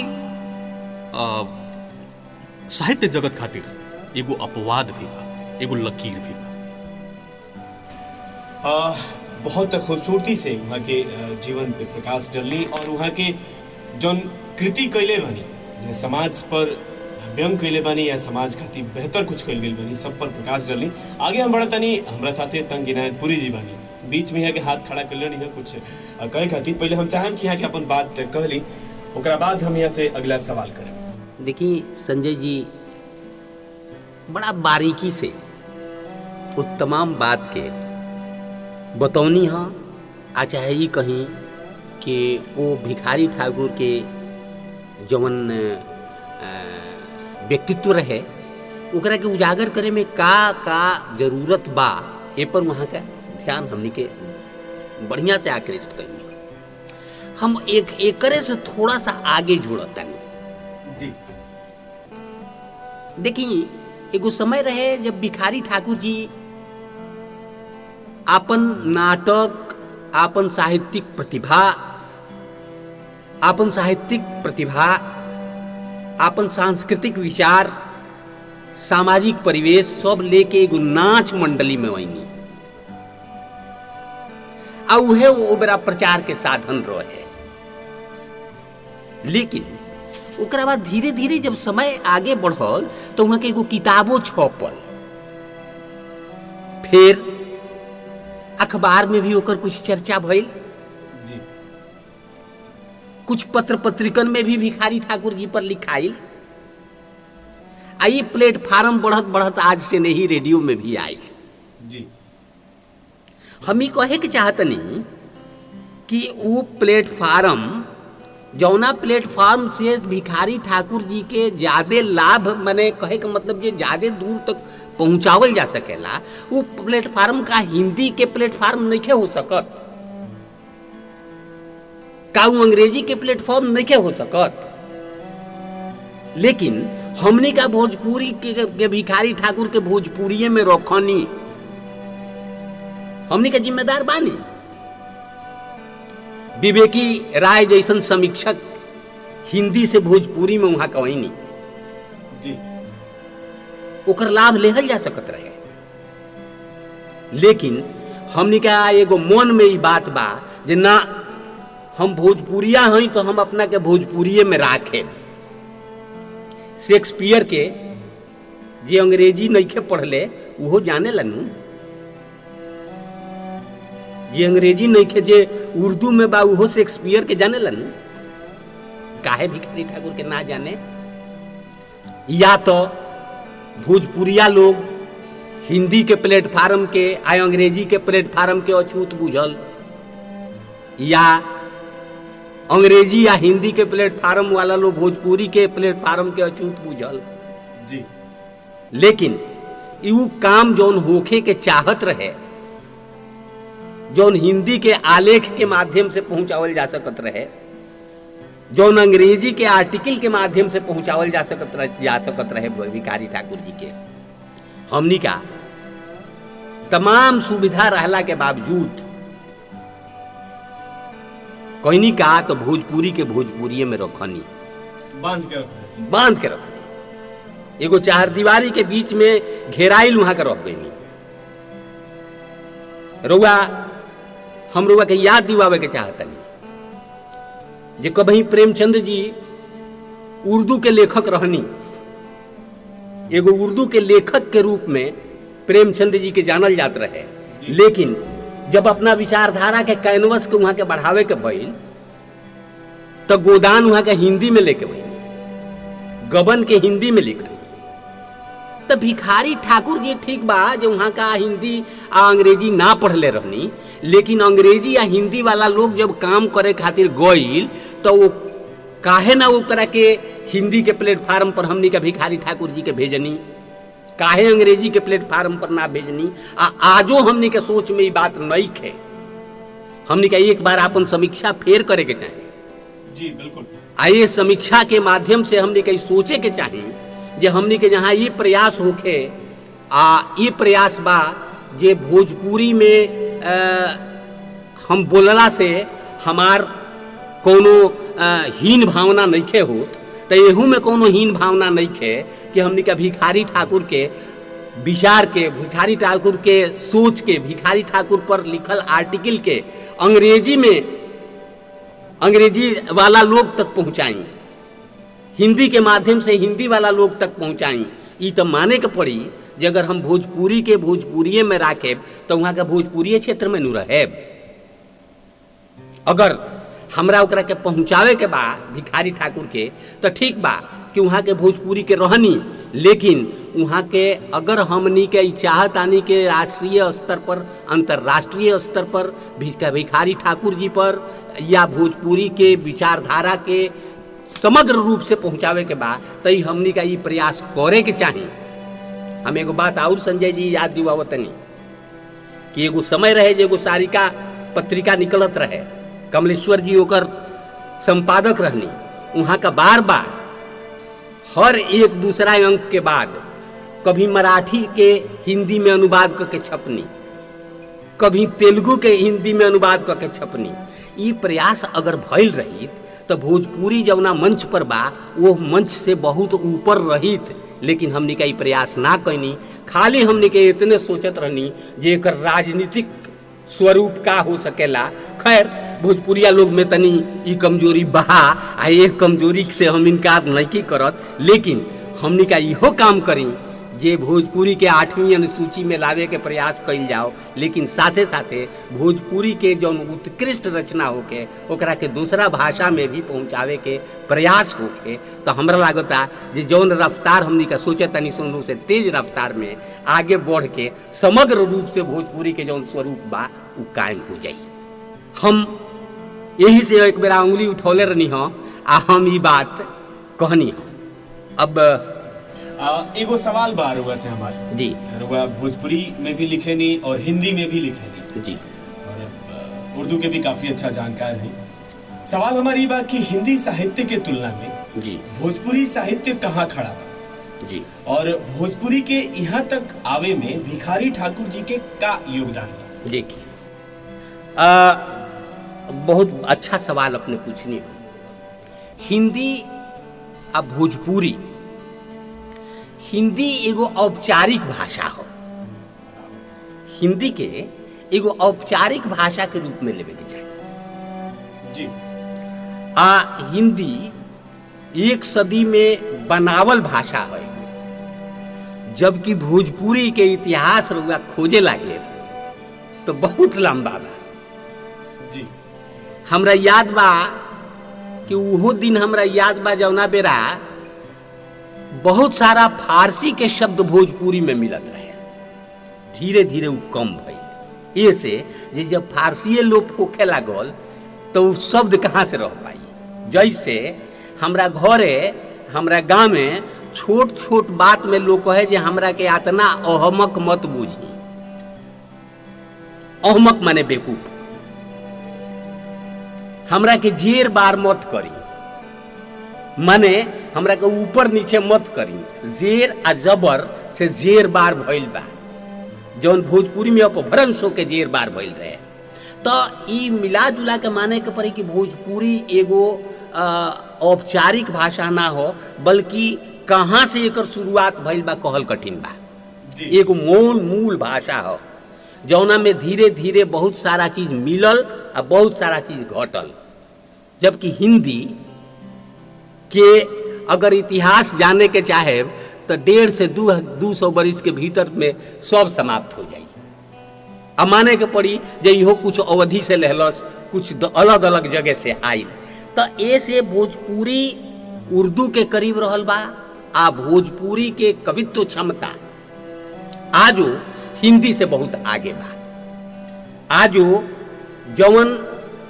साहित्य जगत खातिर एगो अपवाद भी बा, एगो लकीर भी बा। बहुत खूबसूरती से वहाँ के जीवन पे प्रकाश डलनी, और वहाँ के जौन कृति कैले बनी, समाज पर व्यंग कैले बनी या समाज खातिर बेहतर कुछ कैल गेल बनी, सब पर प्रकाश डलनी। आगे हम बढ़तनी, हमारा साथे तंग इनायतपुरी जी बानी, बीच में यहाँ के हाथ खड़ा कर लेनी है कुछ कहे खातिर। पहले हम चाहें कि यहाँ के अपन बात कह ली, ओकरा बाद हम यहाँ से अगला सवाल करें। देखिए संजय जी, बड़ा बारीकी से उस तमाम बात के बतौनी हाँ, आ चाहे ये कहीं कि वो भिखारी ठाकुर के जवन व्यक्तित्व रहे, ओकरा के उजागर करे में का जरूरत बा, ए पर वहाँ का ध्यान हमनी के बढ़िया से आकृष्ट करेंगे। हम एक एकरे से थोड़ा सा आगे जुड़ता नहीं। जी देखिए, एगो समय रहे जब भिखारी ठाकुर जी आपन नाटक, आपन साहित्यिक प्रतिभा, आपन सांस्कृतिक विचार, सामाजिक परिवेश सब लेके एगो नाच मंडली में वही आ उहे वो बेरा प्रचार के साधन रहे। लेकिन ओकरा बाद धीरे धीरे जब समय आगे बढ़ल तो वहाँ के एगो किताबो छपल, फिर अखबार में भी ओकर कुछ चर्चा भइल, जी कुछ पत्र पत्रिकन में भी भिखारी ठाकुर जी पर लिखाइल, आ ये प्लेटफार्म बढ़त बढ़त आज से नहीं रेडियो में भी आइल। जी हम ही कहे के चाहतनी कि वो प्लेटफार्म, जौना प्लेटफार्म से भिखारी ठाकुर जी के ज्यादा लाभ, मैंने कहे का मतलब ये ज्यादा दूर तक पहुंचावल जा सकेला, वो प्लेटफार्म का हिंदी के प्लेटफार्म नहीं हो सकत, का वो अंग्रेजी के प्लेटफॉर्म नहीं हो सकत। लेकिन हमने का भोजपुरी के भिखारी ठाकुर के भोजपुरी में रखनी हमने का जिम्मेदार बानी। विवेकी राय जैसन समीक्षक हिंदी से भोजपुरी में वहां कहनी, जी ओकर लाभ लेहल जा सकत रहे। लेकिन हमने का एगो मन में ई बात बा जे ना, हम भोजपुरिया हई तो हम अपना के भोजपुरिये में राखे। शेक्सपियर के जे अंग्रेजी नइखे पढ़ले वो जाने लनू, जे अंग्रेजी नइखे जे उर्दू में बा वो शेक्सपियर के जाने लनू, काहे भिखारी ठाकुर के ना जाने? या तो भोजपुरिया लोग हिंदी के प्लेटफार्म के आ अंग्रेजी के प्लेटफार्म के अछूत बुझल, या अंग्रेजी या हिंदी के प्लेटफार्म वाला लोग भोजपुरी के प्लेटफार्म के अछूत बुझल। जी लेकिन यू काम जौन होखे के चाहत रहे, जौन हिंदी के आलेख के माध्यम से पहुंचावल जा सकत रहे, जौन अंग्रेजी के आर्टिकल के माध्यम से पहुंचावल जा सकत रहे भिखारी ठाकुर जी के, हमनी का तमाम सुविधा रहला के बावजूद कहनी का तो भोजपुरी के भोजपुरिये में रखनी, बांध के रखनी। एगो चार दीवारी के बीच में घेराइल वहां के रख गई। रउआ हम रउआ के याद दिवावे के चाहतनी जे कभी प्रेमचंद जी उर्दू के लेखक रहनी। एगो उर्दू के लेखक के रूप में प्रेमचंद जी के जानल जात रहे, लेकिन जब अपना विचारधारा के कैनवस के वहां के बढ़ावे के भइल तो गोदान वहां के हिंदी में लेके भइल, गबन के हिंदी में लिखल। तो भिखारी ठाकुर जी ठीक बा जो वहां का हिंदी आ अंग्रेजी ना पढ़ले रहनी, लेकिन अंग्रेजी या हिंदी वाला लोग जब काम करे खातिर गइल तो वो काहे ना ओकरा के हिंदी के प्लेटफार्म पर हमनी का भिखारी ठाकुर जी के भेजनी, काहे अंग्रेजी के प्लेटफार्म पर ना भेजनी। आजो हमनी के सोच में ये बात नहीं खे। हमनी का एक बार अपन समीक्षा फेर करे के चाहिए। जी बिल्कुल। आइए समीक्षा के माध्यम से हमनी के सोचे के चाहिए जे हमनी के जहाँ ये प्रयास होखे, ये प्रयास बा जे भोजपुरी में हम बोलला से हमार कोनो हीन भावना नइखे होत, तो एहू में कोनो हीन भावना नइखे कि हमनी का भिखारी ठाकुर के विचार के, भिखारी ठाकुर के सोच के, भिखारी ठाकुर पर लिखल आर्टिकल के अंग्रेजी में, अंग्रेजी वाला लोग तक पहुंचाई, हिंदी के माध्यम से हिंदी वाला लोग तक पहुंचाई। ये तो माने के पड़ी जे अगर हम भोजपुरी के भोजपुरिये में राखेब तो वहाँ के भोजपुरिये क्षेत्र में नु रहेब। अगर हमरा ओकरा के पहुँचावे के बा भिखारी ठाकुर के तो ठीक बा कि वहाँ के भोजपुरी के रहनी, लेकिन वहाँ के अगर हमनी के चाहत आनी के राष्ट्रीय स्तर पर, अंतर्राष्ट्रीय स्तर पर भिखारी ठाकुर जी पर या भोजपुरी के विचारधारा के समग्र रूप से पहुँचावे के बा तो हमनी का ये प्रयास करे के चाहिए। हम एगो बात और संजय जी याद दिवावतनी कि एगो समय रहे जे एगो सारिका पत्रिका निकलत रहे, कमलेश्वर जी ओकर संपादक रहनी। वहाँ का बार बार हर एक दूसरा अंक के बाद कभी मराठी के हिंदी में अनुवाद करके छपनी, कभी तेलुगु के हिंदी में अनुवाद करके छपनी। ये प्रयास अगर भइल रहित तो भोजपुरी जवना मंच पर बा वो मंच से बहुत ऊपर रहित, लेकिन हमने का ये प्रयास ना कैनी। खाली हमने के इतने सोचत रहनी जे एकर राजनीतिक स्वरूप का हो सकेला। खैर भोजपुरिया लोग में तनी ई कमजोरी बहा आ एक कमजोरी से हम इनकार नहीं करत, लेकिन हमने का इहो काम करी जे भोजपुरी के 8वीं अनुसूची में लावे के प्रयास कइल जाओ, लेकिन साथे साथे भोजपुरी के जौन उत्कृष्ट रचना होके ओकरा के दूसरा भाषा में भी पहुंचावे के प्रयास होके। तो हमरा लागता जे जौन रफ्तार हमनी का सोचे तनी सुनू से तेज रफ्तार में आगे बढ़ के समग्र रूप से भोजपुरी के जौन स्वरूप बा उ कायम हो जाई। हम यही से एक बेरा उंगली उठौले रहनी हो आ हम ई बात कहनी हो। अब एगो सवाल बा रुआ से हमार जी, रुआ भोजपुरी में भी लिखे नी और हिंदी में भी लिखे नी जी, और उर्दू के भी काफी अच्छा जानकार हैं। सवाल हमारी बा कि हिंदी साहित्य के तुलना में जी, भोजपुरी साहित्य कहाँ खड़ा बा जी। और भोजपुरी के यहाँ तक आवे में भिखारी ठाकुर जी के का योगदान बा? देखिए, बहुत अच्छा सवाल अपने पूछनी हो। हिंदी आ भोजपुरी, हिंदी एगो औपचारिक भाषा हो। हिंदी के एगो औपचारिक भाषा के रूप में लेवे के चाहिए जी। हिंदी एक सदी में बनावल भाषा है, जबकि भोजपुरी के इतिहास रुआ खोजे लागे तो बहुत लंबा बा जी। हमरा याद बा कि उहो दिन हमरा याद बा जौना बेरा बहुत सारा फारसी के शब्द भोजपुरी में मिलत रहे। धीरे धीरे वो कम भइल। ये से जे जब फारसी लोप होखे लागल तो वो शब्द कहाँ से रह पाई। जैसे हमरा घरे, हमरा गाँव में छोट छोट बात में लोग कहे जे हमरा के इतना अहमक मत बूझी। अहमक माने बेवकूफ। हमरा के जेर बार मत करी, माने हमरा के ऊपर नीचे मत करी। जेर आ जबर से जेर बार भइल बा, जौन भोजपुरी में अपभ्रंश होके जेर बार भइल रहे। तो ई मिला जुला के माने के पड़ी कि भोजपुरी एगो औपचारिक भाषा ना हो, बल्कि कहाँ से एकर शुरुआत भइल बा कहल कठिन बा। एगो मूल भाषा हो जौना में धीरे धीरे बहुत सारा चीज मिलल आ बहुत सारा चीज घटल। जबकि हिंदी के अगर इतिहास जाने के चाहे तो 150 से 200 बरिस के भीतर में सब समाप्त हो जाई। अब माने के पड़ी जे इहो कुछ अवधि से लहलस, कुछ अलग अलग जगह से आई। तो ऐसे भोजपुरी उर्दू के करीब रहल बा आ भोजपुरी के कवित्व क्षमता आजो हिंदी से बहुत आगे बा। आजो जौन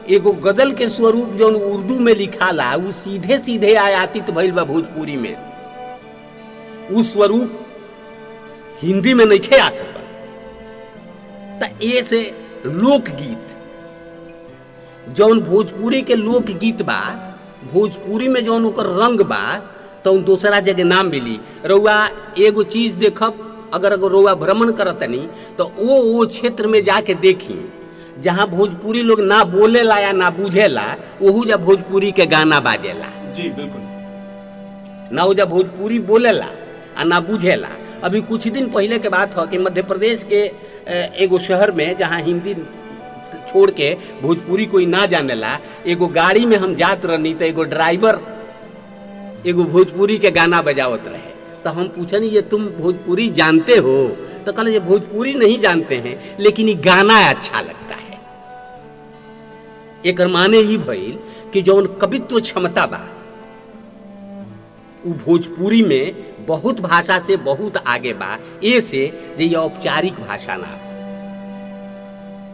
एगो गजल के स्वरूप जौन उर्दू में लिखाला वो सीधे सीधे आयातित भइल बा भोजपुरी में। उ स्वरूप हिंदी में नहीं आ सकल। त ऐसे लोकगीत जौन भोजपुरी के लोकगीत बा, भोजपुरी में जौन ओकर रंग बा तो दूसरा जगह नाम मिली। रउआ एगो चीज देखब, अगर रउआ भ्रमण करतनी तो वो क्षेत्र में जाके देखी जहाँ भोजपुरी लोग ना बोलेला या ना बुझेला, वहू जा भोजपुरी के गाना बाजेला। जी बिल्कुल। ना वो जा भोजपुरी बोलेला आ ना बुझेला। अभी कुछ दिन पहले के बात हो कि मध्य प्रदेश के एगो शहर में जहाँ हिंदी छोड़ के भोजपुरी कोई ना जानेला, एगो गाड़ी में हम जात रहनी तो एगो ड्राइवर एगो भोजपुरी के गाना बजावत रहे। तो हम पूछनी ये तुम भोजपुरी जानते हो? तो कहले ये भोजपुरी नहीं जानते हैं, लेकिन ये गाना अच्छा लगता है। एक माने ये भइल कि जौन कवित्व क्षमता बा वो भोजपुरी में बहुत भाषा से बहुत आगे बा। ऐसे ये औपचारिक भाषा ना हो।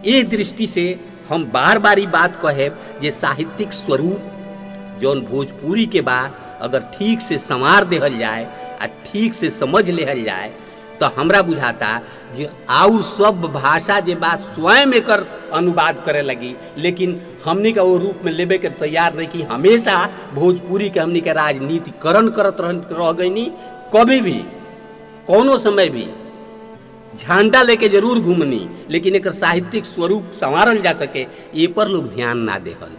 इस दृष्टि से हम बार बार बात कहे जे साहित्यिक स्वरूप जौन भोजपुरी के बा अगर ठीक से संवार देहल जाए आ ठीक से समझ लेहल जाए तो हमरा बुझाता जे आउ सब भाषा जे बात स्वयं एकर अनुवाद करे लगी, लेकिन हमनी का वो रूप में लेबे के तैयार नहीं कि हमेशा भोजपुरी के हमनी के राजनीतिकरण करत रह गईनी। कभी भी कोनो समय भी झंडा लेके जरूर घूमनी, लेकिन एकर साहित्यिक स्वरूप संवारल जा सके ये पर लोग ध्यान ना देहल।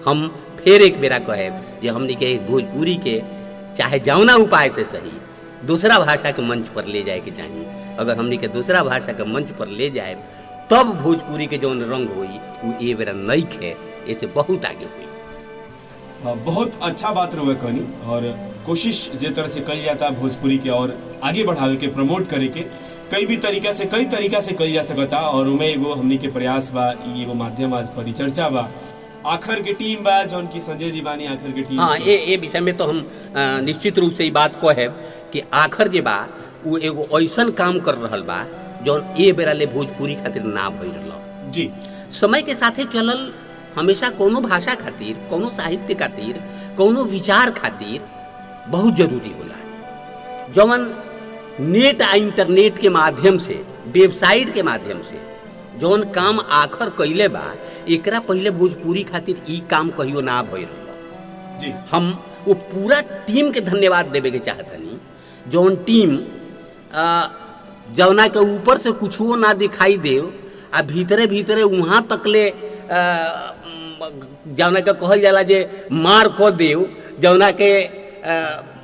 हम फिर एक बेरा कहे जे हमनी के भोजपुरी के चाहे जौना उपाय से सही दूसरा भाषा के मंच पर ले जाए के चाहिए। अगर हमनी के दूसरा भाषा के मंच पर ले जाए तब भोजपुरी के जौन रंग होई वो ये बेरा नहीं खे, ऐसे बहुत आगे हुई। बहुत अच्छा बात रहुए कहनी और कोशिश जे तरह से कल जाता भोजपुरी के और आगे बढ़ावे के, प्रमोट करे के कई तरीका से कल जा सकता। और उमें एगो हमनी के प्रयास बा, एगो माध्यम आज परिचर्चा बा, आखिर के टीम बा जौन की संजय जी बानी आखिर के टीम। हाँ, ये विषय में तो हम निश्चित रूप से ये बात कहे कि आखिर जे बा वो एगो ऐसन काम कर रहल बा जौन ए बेरा ले भोजपुरी खातिर ना भई रहल जी। समय के साथे चलल हमेशा कोनो भाषा खातिर, कोनो साहित्य खातिर, कोनो विचार खातिर बहुत जरूरी होला। जौन नेट आ इंटरनेट के माध्यम से, वेबसाइट के माध्यम से जौन काम आखिर कइले बा, एकरा पहले भोजपुरी खातिर ई काम कहियो ना भइल रहल जी। हम वो पूरा टीम के धन्यवाद देवे के चाहतनी, जौन टीम जौना के ऊपर से कुछो ना दिखाई दे आ भीतरे भीतरे वहाँ तकले जौना के कहल जाला जे मार को देव, जौना के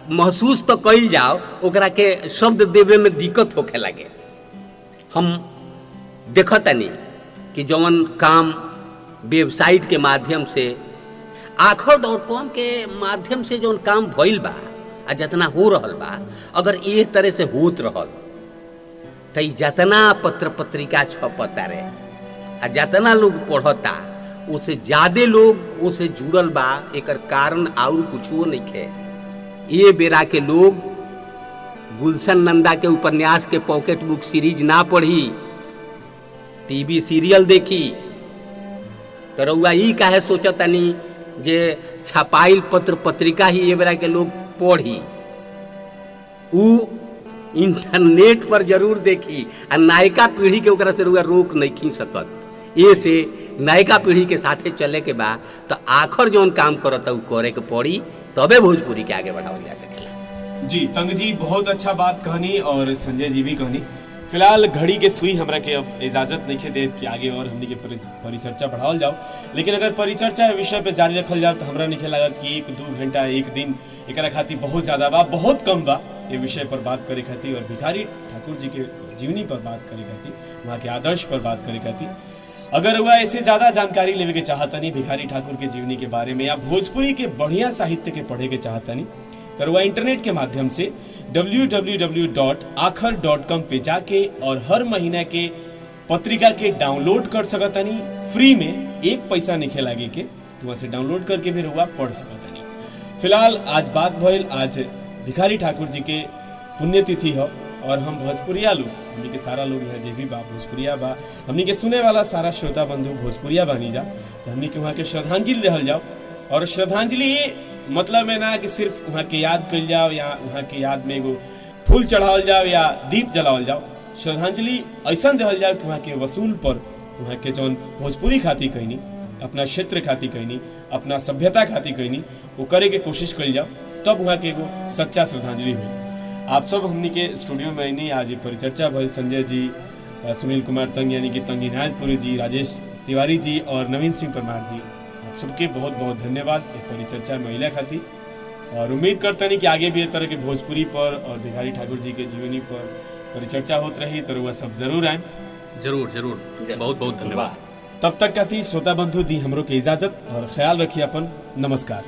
महसूस तो कइल जाओ, ओकरा के शब्द देवे में दिक्कत होखे लगे। हम देखतनी कि जौन काम वेबसाइट के माध्यम से, आखर.com के माध्यम से जौन काम भइल बा आ जितना हो रहल बा, अगर ये तरह से होत रहल तो जितना पत्र पत्रिका छपता रहे आ जितना लोग पढ़ता उससे ज़्यादा लोग उससे जुड़ल बा। एकर कारण और कुछो नहीं है। ये बेरा के लोग गुलशन नंदा के उपन्यास के पॉकेट बुक सीरीज ना पढ़ी, टीवी सीरियल देखी, तो रउआ ई काहे सोचतनी जे छपाइल पत्र पत्रिका ही ये बेरा के लोग पढ़ी। उ इंटरनेट पर जरूर देखी आ नायका पीढ़ी के ओकरा से रउआ रोक नहीं खींच सकत। ये से नायका पीढ़ी के साथे चले के बा तो आखिर जौन काम करता उ करे के पड़ी, तबे भोजपुरी के आगे बढ़ावल जा सकेला। जी तंग जी बहुत अच्छा बात कहनी और संजय जी भी कहनी। फिलहाल घड़ी के सुई हमरा के अब इजाजत नहीं देत कि आगे और हमनी के परिचर्चा बढ़ावल जाओ, लेकिन अगर परिचर्चा विषय पे जारी रखल जाओ तो हमरा नहीं लागत कि 1-2 घंटा एक दिन एकरा खातिर बहुत ज्यादा बा, बहुत कम बा ये विषय पर बात करे खातिर और भिखारी ठाकुर जी के जीवनी पर बात करे खातिर, वहाँ के आदर्श पर बात करे खातिर। अगर वह ऐसे ज्यादा जानकारी लेवे के चाहतनी भिखारी ठाकुर के जीवनी के बारे में या भोजपुरी के बढ़िया साहित्य के पढ़े के चाहतनी, तो वह इंटरनेट के माध्यम से www.akhar.com पे जाके और हर महीना के पत्रिका के डाउनलोड कर सकतनी फ्री में, एक पैसा नहीं लागे के, तो वहाँ से डाउनलोड करके भी रुआ पढ़ सकतनी। फिलहाल आज बात भइल, आज भिखारी ठाकुर जी के पुण्यतिथि हो और हम भोजपुरिया लोग, हमनी के सारा लोग यहाँ जे भी बा भोजपुरिया बा, हमनी के सुने वाला सारा श्रोता बंधु भोजपुरिया बानी जा, तो हमनी के वहाँ के श्रद्धांजलि देहल जाओ। और श्रद्धांजलि मतलब है ना कि सिर्फ वहाँ के याद कल जाओ या वहाँ के याद में एगो फूल चढ़ावल जाओ या दीप जलावल जाओ। श्रद्धांजलि ऐसा देहल जाओ कि वहाँ के वसूल पर वहाँ के जौन भोजपुरी खातिर कहनी, अपना क्षेत्र खातिर कहनी, अपना सभ्यता खातिर कहनी, वो करे के कोशिश कल जाओ, तब वहाँ के एगो सच्चा श्रद्धांजलि हुई। आप सब हमनी के स्टूडियो में नहीं आज परिचर्चा भइल, संजय जी, सुनील कुमार तंग यानी कि तंग इनायतपुरी जी, राजेश तिवारी जी और नवीन सिंह परमार जी, आप सबके बहुत बहुत धन्यवाद एक परिचर्चा महिला खातिर। और उम्मीद करते हैं कि आगे भी इस तरह के भोजपुरी पर और भिखारी ठाकुर जी के जीवनी पर परिचर्चा होती रही, तो वह सब जरूर आए। जरूर जरूर, बहुत बहुत धन्यवाद। तब तक कहती श्रोता बंधु दी हमरों के इजाजत और ख्याल रखिए अपन। नमस्कार।